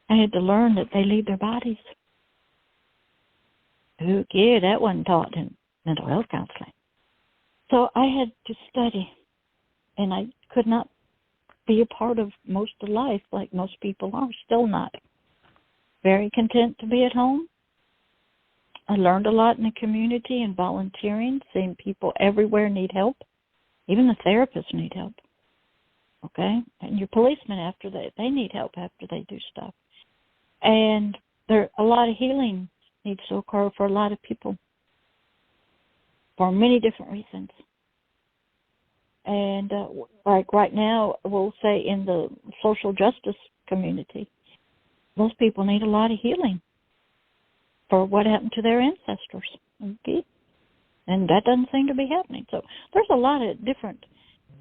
I had to learn that they leave their bodies. Okay, that wasn't taught in mental health counseling. So I had to study, and I could not be a part of most of life like most people are, still not. Very content to be at home. I learned a lot in the community and volunteering, seeing people everywhere need help. Even the therapists need help. okay? And your policemen after they need help after they do stuff. And there a lot of healing needs to occur for a lot of people for many different reasons. And like right now, we'll say in the social justice community, those people need a lot of healing for what happened to their ancestors. Okay? And that doesn't seem to be happening. So there's a lot of different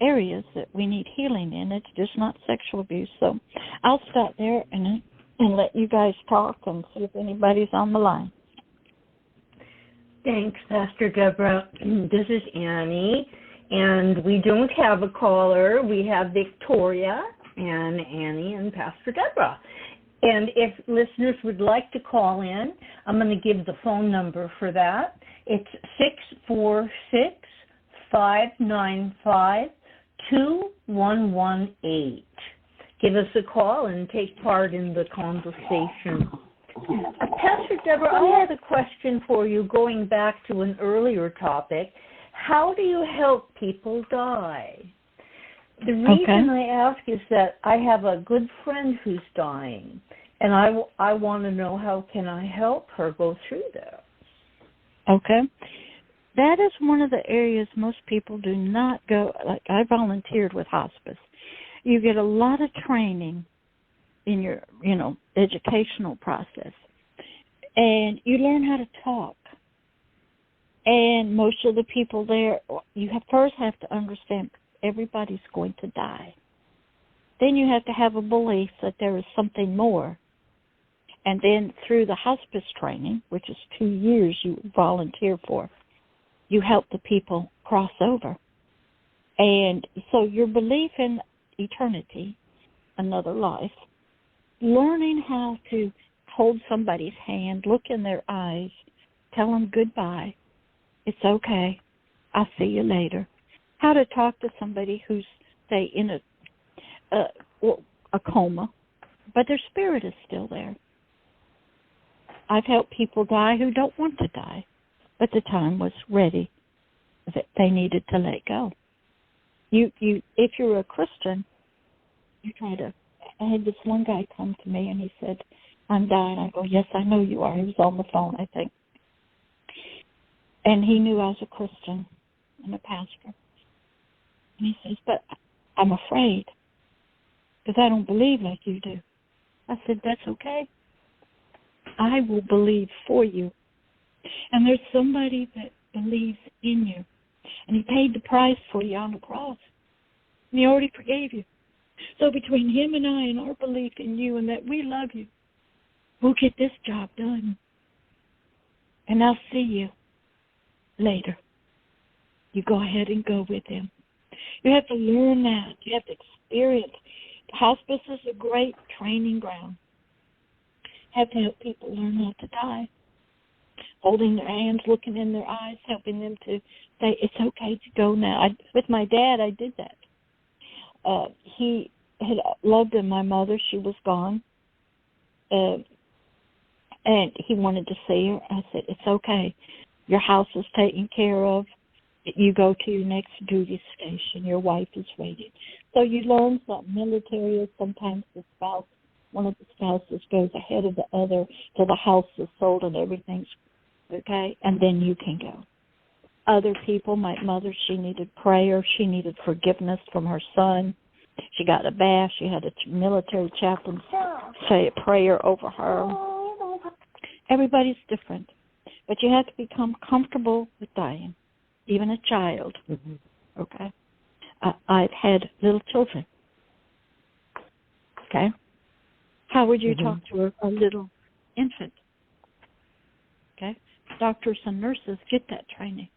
areas that we need healing in. It's just not sexual abuse. So I'll stop there and let you guys talk and see if anybody's on the line. Thanks, Pastor Deborah. This is Annie, and we don't have a caller. We have Victoria and Annie and Pastor Deborah. And if listeners would like to call in, I'm going to give the phone number for that. It's 646-595-2118. Give us a call and take part in the conversation. Pastor Deborah, I have a question for you going back to an earlier topic. How do you help people die? The reason I ask is that I have a good friend who's dying, and I want to know how can I help her go through that. Okay. That is one of the areas most people do not go. Like I volunteered with Hospice. You get a lot of training in your, educational process. And you learn how to talk. And most of the people there, you first have to understand everybody's going to die. Then you have to have a belief that there is something more. And then through the hospice training, which is 2 years you volunteer for, you help the people cross over. And so your belief in eternity, another life, learning how to hold somebody's hand, look in their eyes, tell them goodbye, it's okay, I'll see you later. How to talk to somebody who's, say, in a coma, but their spirit is still there. I've helped people die who don't want to die, but the time was ready that they needed to let go. If you're a Christian, you try to. I had this one guy come to me and he said, "I'm dying." I go, "Yes, I know you are." He was on the phone, I think, and he knew I was a Christian and a pastor. And he says, "But I'm afraid because I don't believe like you do." I said, "That's okay. I will believe for you. And there's somebody that believes in you. And he paid the price for you on the cross. And he already forgave you. So between him and I and our belief in you and that we love you, we'll get this job done. And I'll see you later." You go ahead and go with him. You have to learn that. You have to experience. The hospice is a great training ground. Have to help people learn how to die. Holding their hands, looking in their eyes, helping them to say, it's okay to go now. With my dad, I did that. He had loved my mother. She was gone. And he wanted to see her. I said, it's okay. Your house is taken care of. You go to your next duty station. Your wife is waiting. So you learn something. Military is sometimes one of the spouses goes ahead of the other till the house is sold and everything's okay, and then you can go. Other people, my mother, she needed prayer. She needed forgiveness from her son. She got a bath. She had a military chaplain say a prayer over her. Everybody's different, but you have to become comfortable with dying, even a child. Mm-hmm. Okay? I've had little children. Okay? How would you talk to a little infant? Okay? Doctors and nurses get that training.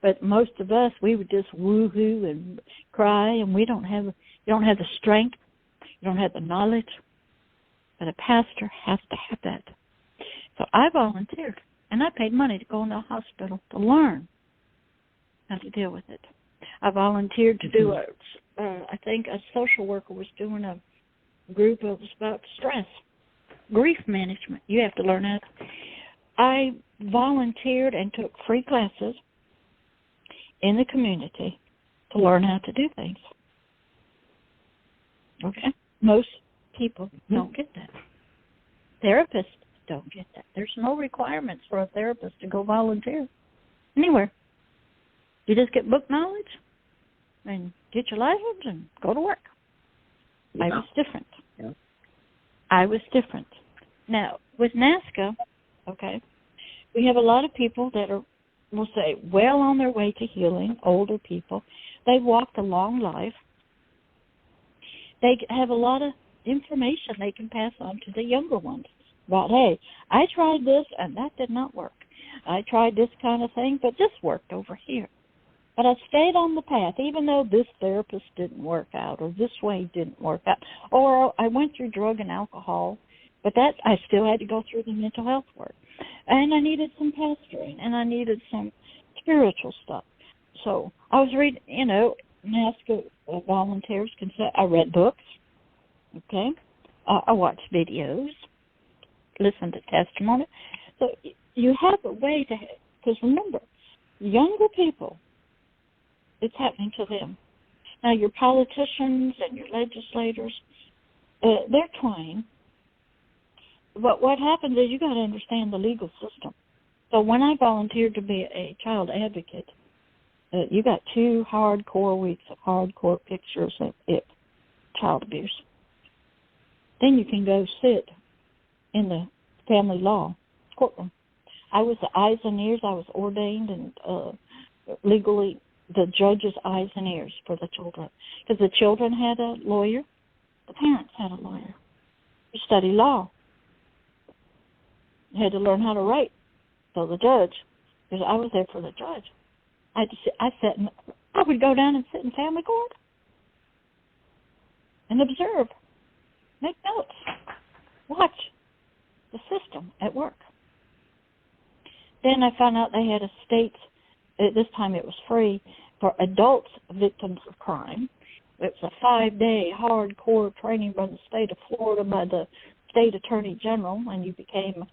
But most of us, we would just woo-hoo and cry, and you don't have the strength, you don't have the knowledge. But a pastor has to have that. So I volunteered, and I paid money to go in the hospital to learn how to deal with it. I volunteered to do I think a social worker was doing a group that was about stress, grief management. You have to learn how. I volunteered and took free classes in the community to learn how to do things. Okay? Most people don't get that. Therapists don't get that. There's no requirements for a therapist to go volunteer anywhere. You just get book knowledge and get your license and go to work. Yeah. I was different. Yeah. I was different. Now, with NASCA, okay, we have a lot of people that are, we'll say, well on their way to healing, older people. They've walked a long life. They have a lot of information they can pass on to the younger ones about, hey, I tried this and that did not work. I tried this kind of thing, but this worked over here. But I stayed on the path, even though this therapist didn't work out or this way didn't work out. Or I went through drug and alcohol, but that I still had to go through the mental health work. And I needed some pastoring, and I needed some spiritual stuff. So I was reading, NASCA volunteers can say, I read books, okay? I watched videos, listened to testimony. So you have a way to, because remember, younger people, it's happening to them. Now, your politicians and your legislators, they're trying. But what happens is you got to understand the legal system. So when I volunteered to be a child advocate, you got 2 hardcore weeks of hardcore pictures of child abuse. Then you can go sit in the family law courtroom. I was the eyes and ears. I was ordained and legally the judge's eyes and ears for the children. Because the children had a lawyer, the parents had a lawyer. You study law. You had to learn how to write. So the judge, because I was there for the judge, I would go down and sit in family court and observe, make notes, watch the system at work. Then I found out they had a state, at this time it was free, for adult victims of crime. It was a 5-day hardcore training by the state of Florida, by the state attorney general, and you became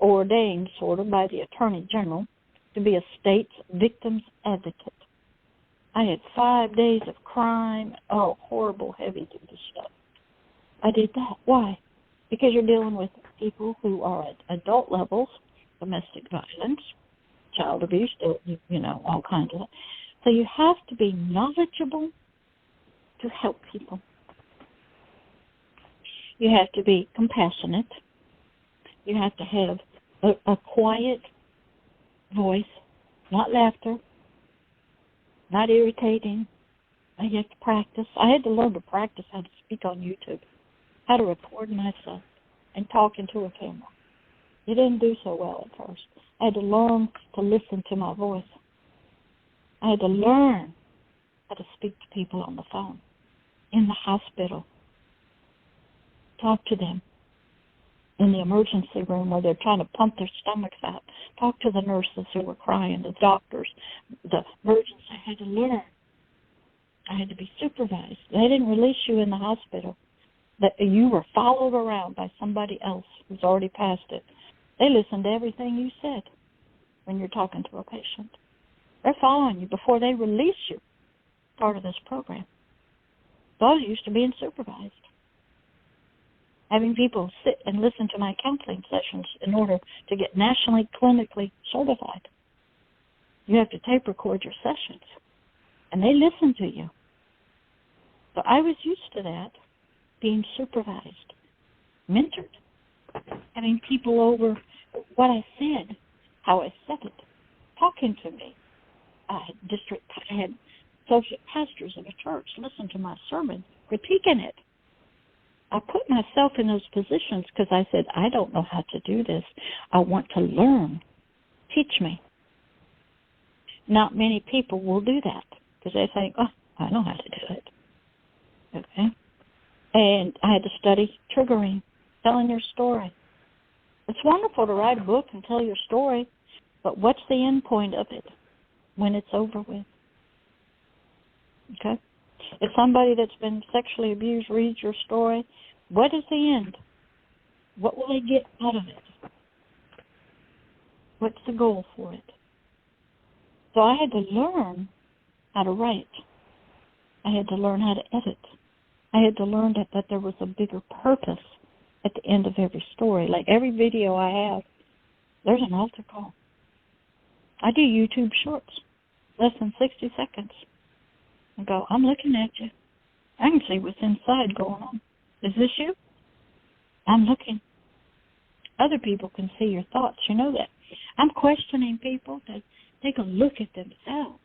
ordained, sort of, by the attorney general to be a state victims advocate. I had 5 days of crime, horrible, heavy-duty stuff. I did that. Why? Because you're dealing with people who are at adult levels, domestic violence, child abuse, all kinds of that. So you have to be knowledgeable to help people. You have to be compassionate. You have to have a quiet voice, not laughter, not irritating. You have to practice. I had to learn to practice how to speak on YouTube, how to record myself and talk into a camera. You didn't do so well at first. I had to learn to listen to my voice. I had to learn how to speak to people on the phone, in the hospital, talk to them in the emergency room where they're trying to pump their stomachs out, talk to the nurses who were crying, the doctors, the emergency. I had to learn. I had to be supervised. They didn't release you in the hospital. That you were followed around by somebody else who's already passed it. They listen to everything you said when you're talking to a patient. They're following you before they release you, part of this program. So I was used to being supervised, having people sit and listen to my counseling sessions in order to get nationally clinically certified. You have to tape record your sessions, and they listen to you. So I was used to that, being supervised, mentored, having people over what I said, how I said it, talking to me. I had associate pastors of a church listen to my sermon, critiquing it. I put myself in those positions because I said, I don't know how to do this. I want to learn. Teach me. Not many people will do that because they think, I know how to do it. Okay? And I had to study triggering, telling your story. It's wonderful to write a book and tell your story, but what's the end point of it when it's over with? Okay? If somebody that's been sexually abused reads your story, what is the end? What will they get out of it? What's the goal for it? So I had to learn how to write. I had to learn how to edit. I I had to learn that there was a bigger purpose at the end of every story. Like every video I have, there's an altar call. I do YouTube shorts, less than 60 seconds. I go, I'm looking at you. I can see what's inside going on. Is this you? I'm looking. Other people can see your thoughts. You know that. I'm questioning people to take a look at themselves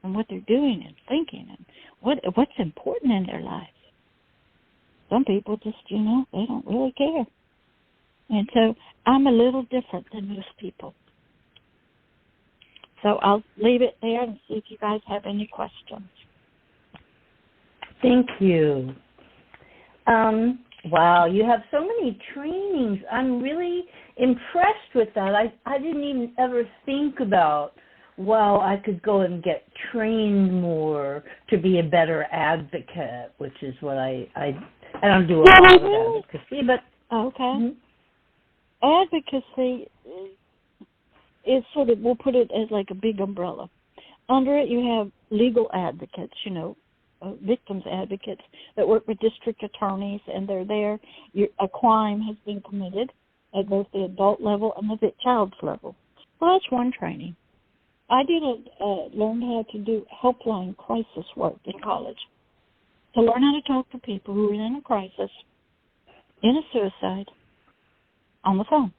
and what they're doing and thinking and what's important in their lives. Some people just, they don't really care. And so I'm a little different than most people. So I'll leave it there and see if you guys have any questions. Thank you. Wow, you have so many trainings. I'm really impressed with that. I didn't even ever think about, I could go and get trained more to be a better advocate, which is what I don't do a lot of advocacy, but... Okay. Advocacy is sort of, we'll put it as like a big umbrella. Under it, you have legal advocates, victims advocates that work with district attorneys, and they're there. A crime has been committed at both the adult level and the child's level. Well, that's one training. I learned how to do helpline crisis work in college. To learn how to talk to people who are in a crisis, in a suicide, on the phone.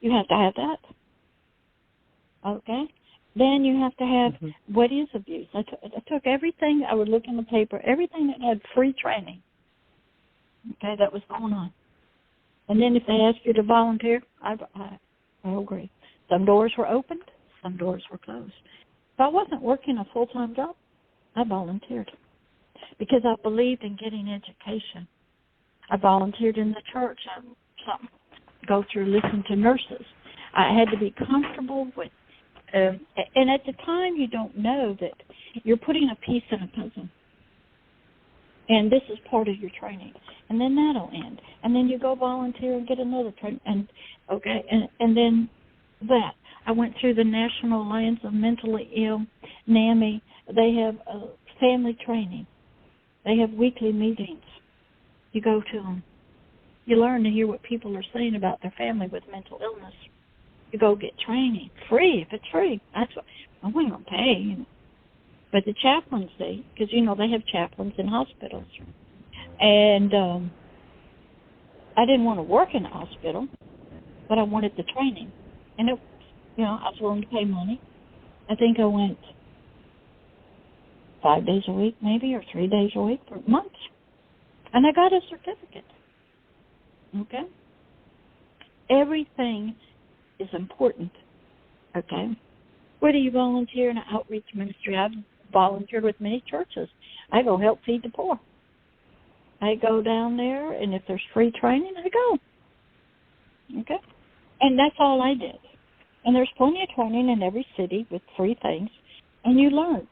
You have to have that. Okay? Then you have to have what is abuse. I took everything. I would look in the paper, everything that had free training, okay, that was going on. And then if they asked you to volunteer, I agree. Some doors were opened, some doors were closed. If I wasn't working a full-time job, I volunteered because I believed in getting education. I volunteered in the church. Go through, listen to nurses. I had to be comfortable with, and at the time you don't know that you're putting a piece in a puzzle. And this is part of your training. And then that'll end. And then you go volunteer and get another training. And then that. I went through the National Alliance of Mentally Ill, NAMI. They have family training. They have weekly meetings. You go to them. You learn to hear what people are saying about their family with mental illness. You go get training. Free, if it's free. That's what, we don't pay. But the chaplains, because, they have chaplains in hospitals. And I didn't want to work in a hospital, but I wanted the training. And, I was willing to pay money. I think I went 5 days a week maybe, or 3 days a week for months. And I got a certificate. Okay? Everything is important. Okay? Whether you volunteer in an outreach ministry, I've volunteered with many churches. I go help feed the poor. I go down there, and if there's free training, I go. Okay? And that's all I did. And there's plenty of training in every city with free things, and you learn.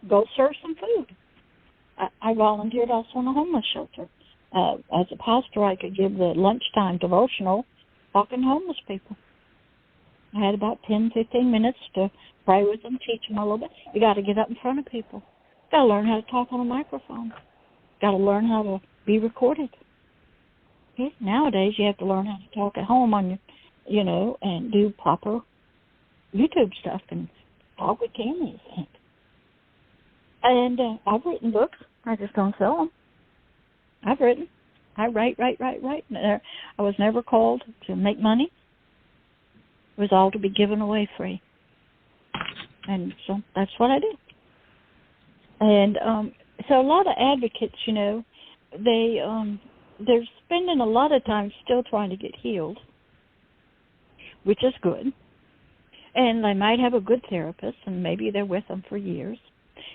Go serve some food. I volunteered also in a homeless shelter. As a pastor, I could give the lunchtime devotional talking to homeless people. I had about 10, 15 minutes to pray with them, teach them a little bit. You got to get up in front of people. You got to learn how to talk on a microphone. Got to learn how to be recorded. Okay? Nowadays, you have to learn how to talk at home on your, and do proper YouTube stuff and talk with cameras. And I've written books. I just don't sell them. I've written. I write. I was never called to make money. It was all to be given away free. And so that's what I do. And so a lot of advocates, they're spending a lot of time still trying to get healed, which is good. And they might have a good therapist, and maybe they're with them for years.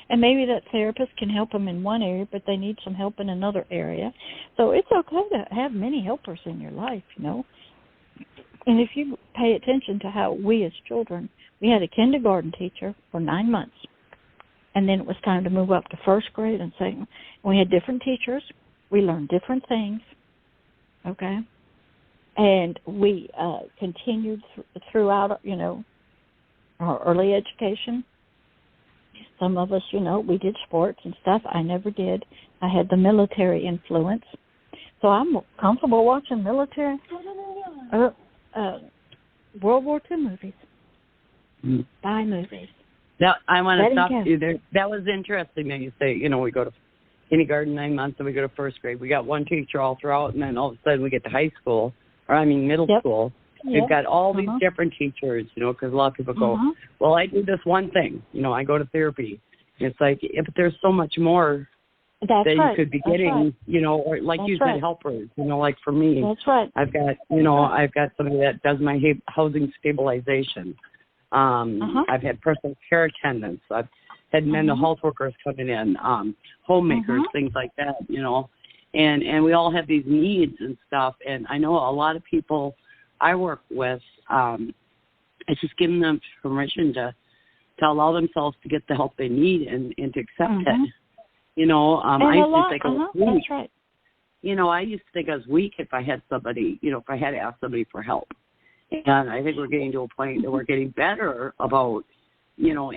And maybe that therapist can help them in one area, but they need some help in another area. So it's okay to have many helpers in your life, And if you pay attention to how we as children, we had a kindergarten teacher for 9 months. And then it was time to move up to first grade and second. We had different teachers. We learned different things, okay? And we continued throughout, our early education. Some of us, we did sports and stuff. I never did. I had the military influence. So I'm comfortable watching military, World War II movies, spy movies. Now, I want to stop you there. That was interesting that you say, we go to kindergarten 9 months and we go to first grade. We got one teacher all throughout, and then all of a sudden we get to high school, middle school. We've got all these different teachers, because a lot of people go, well, I do this one thing. I go to therapy. It's like, but there's so much more that you could be getting, or like you said, helpers, like for me. That's right. I've got, I've got somebody that does my housing stabilization. I've had personal care attendants. I've had mental health workers coming in, homemakers, things like that, and we all have these needs and stuff. And I know a lot of people I work with, it's just giving them permission to allow themselves to get the help they need and to accept it. I used to think I was weak. That's right. I used to think I was weak if I had somebody, if I had to ask somebody for help. And I think we're getting to a point that we're getting better about,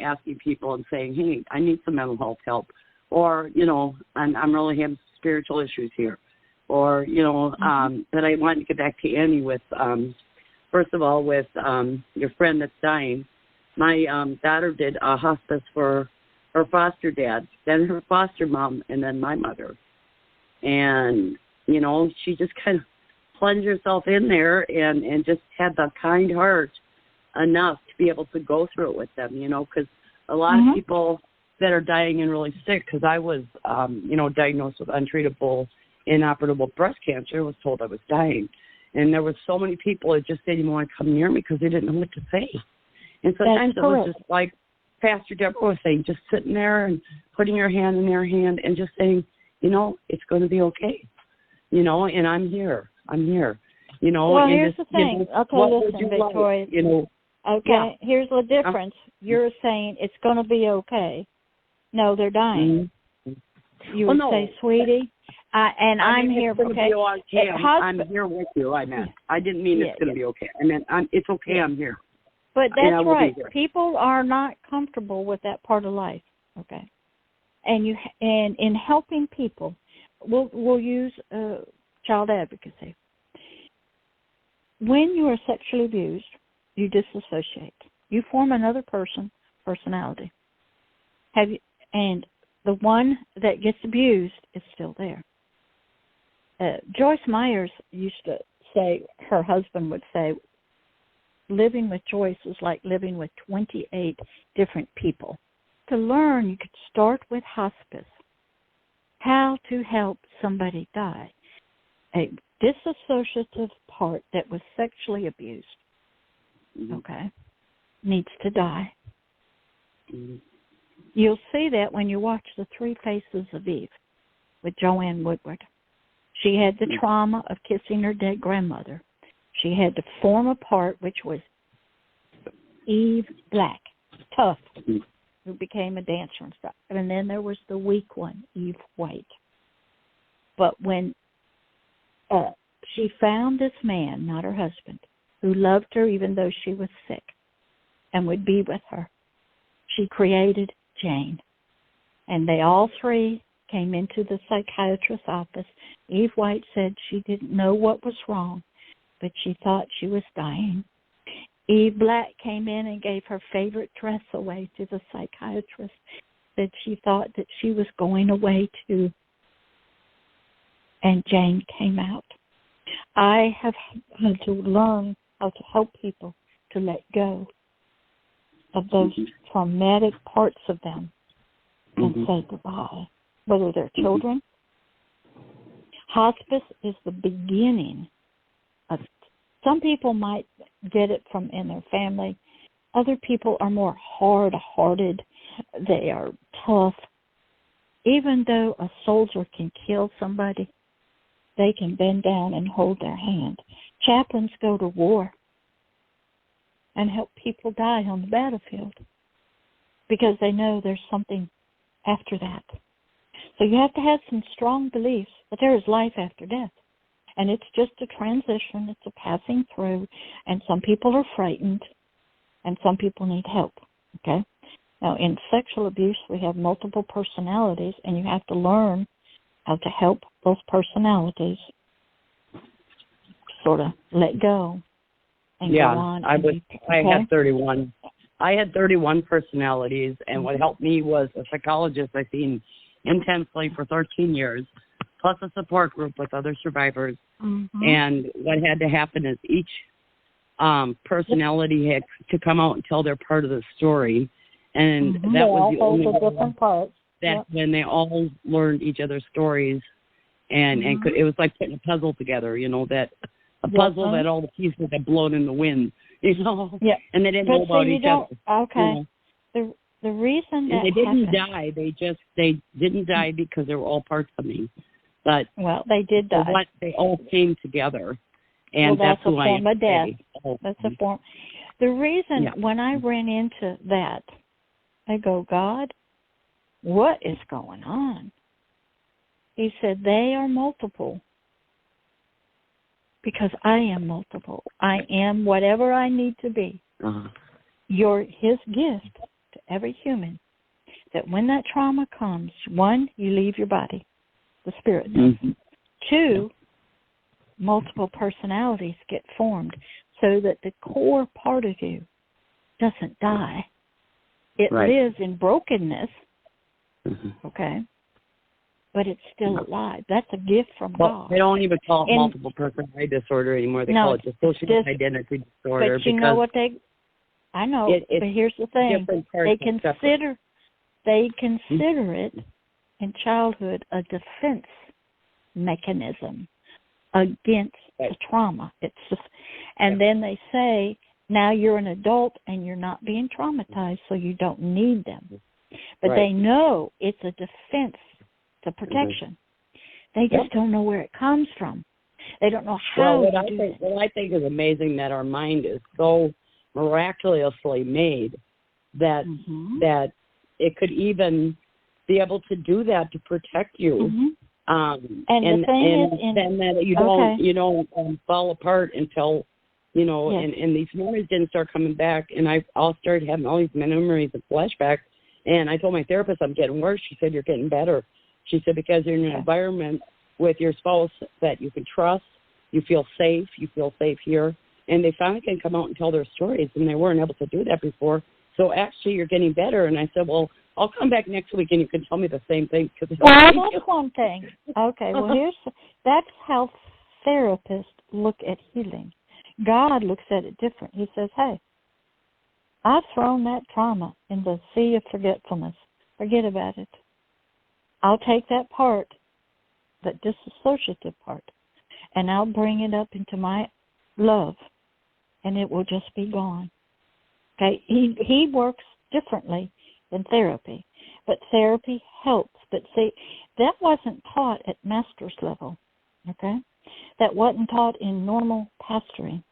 asking people and saying, hey, I need some mental health help. Or, I'm really having spiritual issues here. Or, that I wanted to get back to Annie with, first of all, with your friend that's dying. My daughter did a hospice for her foster dad, then her foster mom, and then my mother. And, she just kind of plunged herself in there and just had the kind heart enough to be able to go through it with them, because a lot of people that are dying and really sick, because I was, diagnosed with untreatable, inoperable breast cancer. I was told I was dying. And there were so many people that just didn't want to come near me because they didn't know what to say. And sometimes it was just like Pastor Deborah was saying, just sitting there and putting your hand in their hand and just saying, it's going to be okay. And I'm here. Well, here's the thing. Listen, Victoria. Okay, here's the difference. You're saying it's going to be okay. No, they're dying. You would say, sweetie, I'm here. Okay, I'm here with you. I didn't mean it's going to be okay. I meant it's okay. I'm here. But that's right. People are not comfortable with that part of life. Okay, and in helping people, we'll use child advocacy. When you are sexually abused, you disassociate. You form another personality. And the one that gets abused is still there. Joyce Myers used to say, her husband would say, living with Joyce is like living with 28 different people. To learn, you could start with hospice. How to help somebody die. A disassociative part that was sexually abused, needs to die. You'll see that when you watch The Three Faces of Eve with Joanne Woodward. She had the trauma of kissing her dead grandmother. She had to form a part which was Eve Black, tough, who became a dancer and stuff. And then there was the weak one, Eve White. But when she found this man, not her husband, who loved her even though she was sick and would be with her, she created Jane. And they all three came into the psychiatrist's office. Eve White said she didn't know what was wrong, but she thought she was dying. Eve Black came in and gave her favorite dress away to the psychiatrist, said she thought that she was going away too. And Jane came out. I have had to learn how to help people to let go of those traumatic parts of them and say goodbye, whether they're children. Hospice is the beginning of it. Some people might get it from in their family. Other people are more hard-hearted. They are tough. Even though a soldier can kill somebody, they can bend down and hold their hand. Chaplains go to war and help people die on the battlefield because they know there's something after that. So you have to have some strong beliefs that there is life after death. And it's just a transition. It's a passing through. And some people are frightened and some people need help. Okay? Now, in sexual abuse, we have multiple personalities, and you have to learn how to help those personalities sort of let go and go on. I had 31. I had 31 personalities, and what helped me was a psychologist I've seen intensely for 13 years, plus a support group with other survivors. Mm-hmm. And what had to happen is each personality had to come out and tell their part of the story. And that was the only different parts. That when they all learned each other's stories, and it was like putting a puzzle together, that a puzzle that all the pieces had blown in the wind, Yeah. and they didn't know about each other. Okay. The reason that they didn't happened, die, they didn't die because they were all parts of me, but they did die. They all came together, and that's who a form I am of death. today. That's a form. The reason when I ran into that, I go, God, what is going on? He said, they are multiple because I am multiple. I am whatever I need to be. You're his gift to every human, that when that trauma comes, 1, you leave your body, the spirit does. 2, multiple personalities get formed so that the core part of you doesn't die. It lives in brokenness, okay, but it's still alive. That's a gift from God. They don't even call it multiple personality disorder anymore. They call it dissociative identity disorder. But you know what I know, but here's the thing. They consider it in childhood a defense mechanism against the trauma. It's just, and then they say, now you're an adult and you're not being traumatized, so you don't need them. But they know it's a defense to protection. They just don't know where it comes from. They don't know how to do it. What I think is amazing that our mind is so miraculously made that that it could even be able to do that to protect you. And the thing is, then that you don't fall apart until and these memories didn't start coming back, and I all started having all these memories and flashbacks. And I told my therapist I'm getting worse. She said, you're getting better. She said, because you're in an environment with your spouse that you can trust, you feel safe here, and they finally can come out and tell their stories, and they weren't able to do that before. So actually, you're getting better. And I said, well, I'll come back next week, and you can tell me the same thing. That's one thing. Okay, well, that's how therapists look at healing. God looks at it different. He says, hey, I've thrown that trauma in the sea of forgetfulness. Forget about it. I'll take that part, that disassociative part, and I'll bring it up into my love, and it will just be gone. Okay? He works differently than therapy, but therapy helps. But see, that wasn't taught at master's level, okay? That wasn't taught in normal pastoring,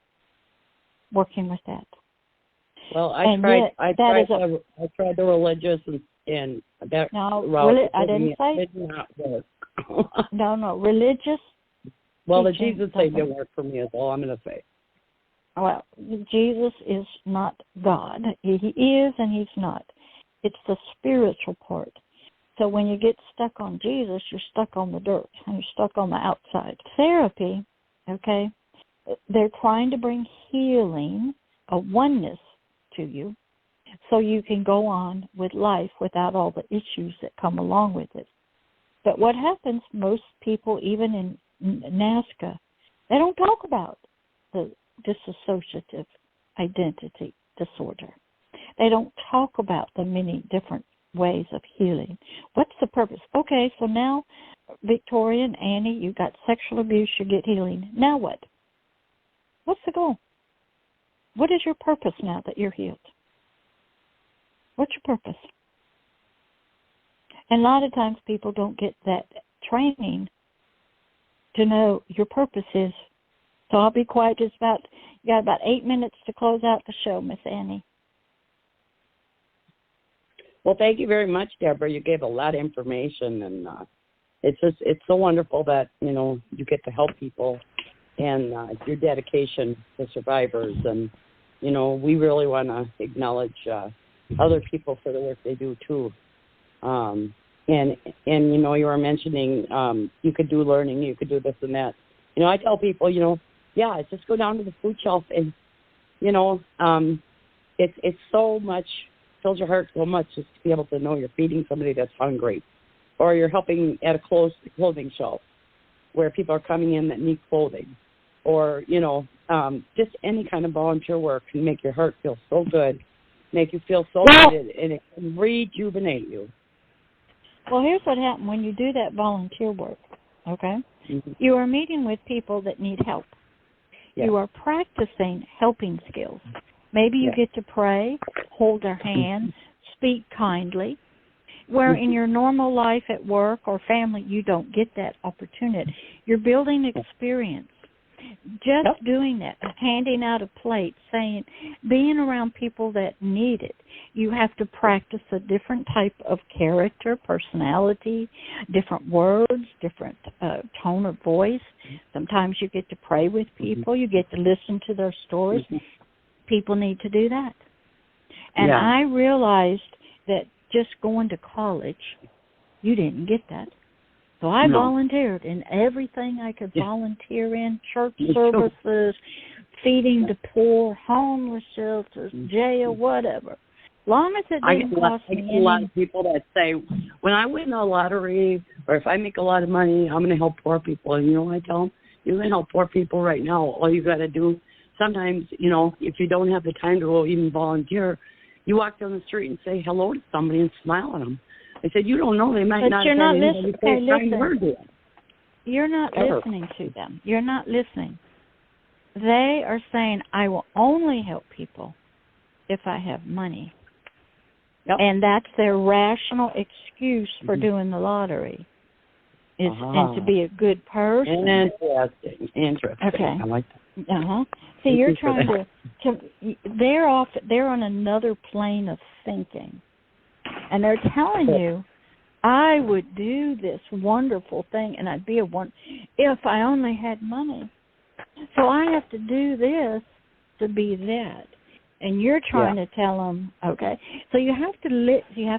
working with that. Well, I tried the religious and that route. I didn't say it did not work. No, religious. Well, the Jesus thing didn't work for me is all I'm going to say. Well, Jesus is not God. He is and he's not. It's the spiritual part. So when you get stuck on Jesus, you're stuck on the dirt and you're stuck on the outside. Therapy, okay, they're trying to bring healing, a oneness to you, so you can go on with life without all the issues that come along with it. But what happens, most people, even in NASCA, they don't talk about the dissociative identity disorder. They don't talk about the many different ways of healing. What's the purpose? Okay, so now, Victoria and Annie, you got sexual abuse, you get healing. Now what? What's the goal? What is your purpose now that you're healed? What's your purpose? And a lot of times people don't get that training to know your purpose is. So I'll be quiet. You got about 8 minutes to close out the show, Miss Annie. Well, thank you very much, Deborah. You gave a lot of information, and it's so wonderful that you get to help people, and your dedication to survivors. And we really want to acknowledge other people for the work they do too. And you know, you were mentioning you could do learning, you could do this and that. You know, I tell people, you know, yeah, just go down to the food shelf and, you know, it's so much, fills your heart so much just to be able to know you're feeding somebody that's hungry, or you're helping at a clothing shelf where people are coming in that need clothing, or, you know, just any kind of volunteer work can make your heart feel so good, make you feel so good, and it can rejuvenate you. Well, here's what happened when you do that volunteer work, okay? Mm-hmm. You are meeting with people that need help. Yeah. You are practicing helping skills. Maybe you get to pray, hold their hand, speak kindly, where in your normal life at work or family you don't get that opportunity. You're building experience. Just doing that, handing out a plate, saying, being around people that need it. You have to practice a different type of character, personality, different words, different tone of voice. Sometimes you get to pray with people. You get to listen to their stories. People need to do that. And I realized that just going to college, you didn't get that. So I volunteered in everything I could volunteer in, church services, feeding the poor, homeless shelters, jail, whatever. Long as it didn't cost me anything. I get a lot of people that say, when I win the lottery or if I make a lot of money, I'm going to help poor people. And you know what I tell them? You can help poor people right now. All you got to do, sometimes, you know, if you don't have the time to go even volunteer, you walk down the street and say hello to somebody and smile at them. I said, you don't know, they might not have anybody say a kind word to them. You're not listening to them. You're not listening. They are saying, I will only help people if I have money. And that's their rational excuse for doing the lottery, is and to be a good person. Interesting. Okay. I like that. See, you're trying to they're on another plane of thinking. And they're telling you, I would do this wonderful thing, and I'd be if I only had money. So I have to do this to be that. And you're trying to tell them, okay. So you have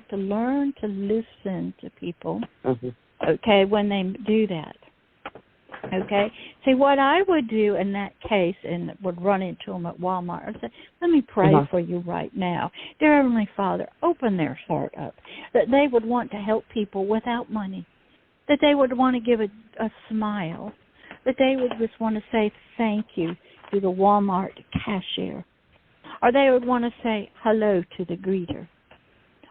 to learn to listen to people, okay, when they do that. Okay? See, what I would do in that case, and would run into them at Walmart, and say, let me pray for you right now. Dear Heavenly Father, open their heart up, that they would want to help people without money, that they would want to give a smile, that they would just want to say thank you to the Walmart cashier, or they would want to say hello to the greeter,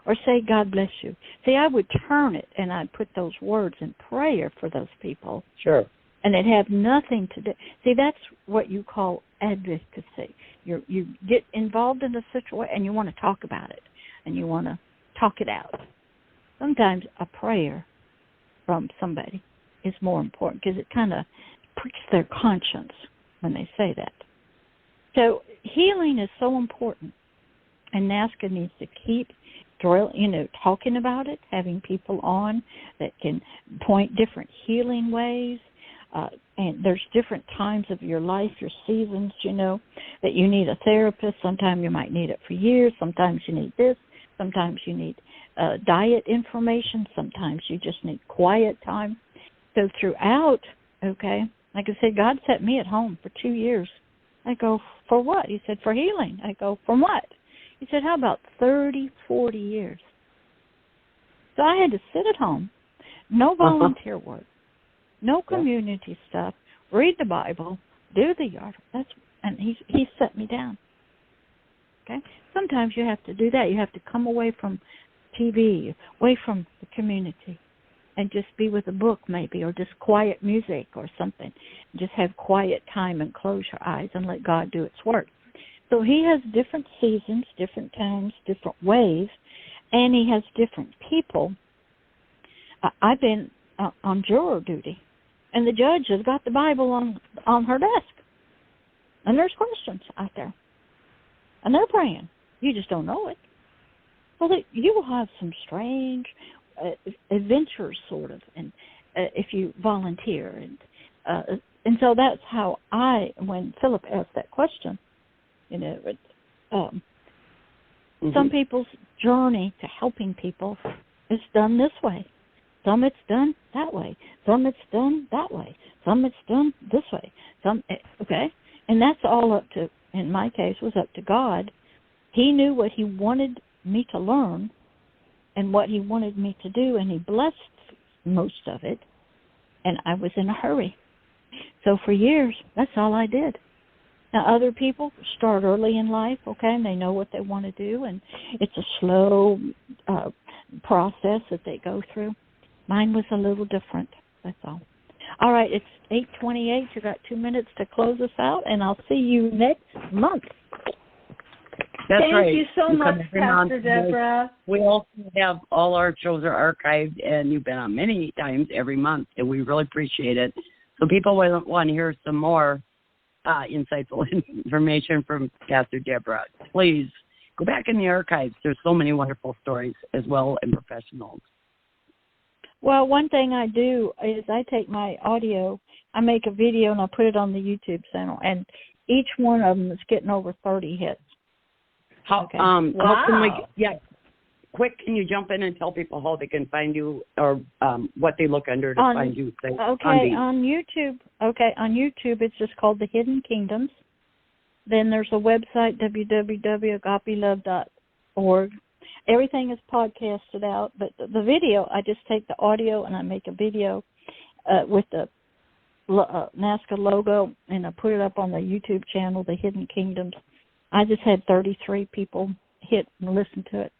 or say God bless you. See, I would turn it, and I'd put those words in prayer for those people. Sure. And it had nothing to do. See, that's what you call advocacy. You get involved in a situation and you want to talk about it, and you want to talk it out. Sometimes a prayer from somebody is more important because it kind of pricks their conscience when they say that. So healing is so important, and NASCA needs to keep talking about it, having people on that can point different healing ways. And there's different times of your life, your seasons, that you need a therapist. Sometimes you might need it for years. Sometimes you need this. Sometimes you need diet information. Sometimes you just need quiet time. So throughout, okay, like I said, God set me at home for 2 years. I go, for what? He said, for healing. I go, from what? He said, how about 30, 40 years? So I had to sit at home, no volunteer work. No community stuff. Read the Bible. Do the yard. And he set me down. Okay. Sometimes you have to do that. You have to come away from TV, away from the community, and just be with a book maybe, or just quiet music or something. Just have quiet time and close your eyes and let God do its work. So he has different seasons, different times, different ways, and he has different people. I've been on juror duty. And the judge has got the Bible on her desk. And there's questions out there. And they're praying. You just don't know it. Well, you will have some strange adventures, sort of, and if you volunteer. And so that's how when Philip asked that question, Some people's journey to helping people is done this way. Some it's done that way. Some it's done that way. Some it's done this way. Okay? And that's all up to, in my case, was up to God. He knew what he wanted me to learn and what he wanted me to do, and he blessed most of it, and I was in a hurry. So for years, that's all I did. Now, other people start early in life, okay, and they know what they want to do, and it's a slow process that they go through. Mine was a little different, that's all. All right, it's 8:28. You got 2 minutes to close us out, and I'll see you next month. That's Thank right. you so much, Pastor Deborah. We also have all our shows are archived, and you've been on many times every month, and we really appreciate it. So people want to hear some more insightful information from Pastor Deborah. Please go back in the archives. There's so many wonderful stories as well and professionals. Well, one thing I do is I take my audio, I make a video, and I put it on the YouTube channel, and each one of them is getting over 30 hits. How can we, quick, can you jump in and tell people how they can find you or what they look under to find you? On YouTube, it's just called The Hidden Kingdoms. Then there's a website, www.agapelove.org. Everything is podcasted out, but the video, I just take the audio and I make a video with the NASCA logo, and I put it up on the YouTube channel, The Hidden Kingdoms. I just had 33 people hit and listen to it.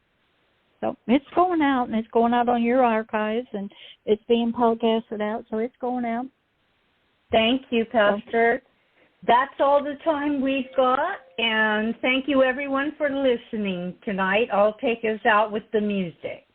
So it's going out, and it's going out on your archives, and it's being podcasted out, so it's going out. Thank you, Pastor. That's all the time we've got, and thank you, everyone, for listening tonight. I'll take us out with the music.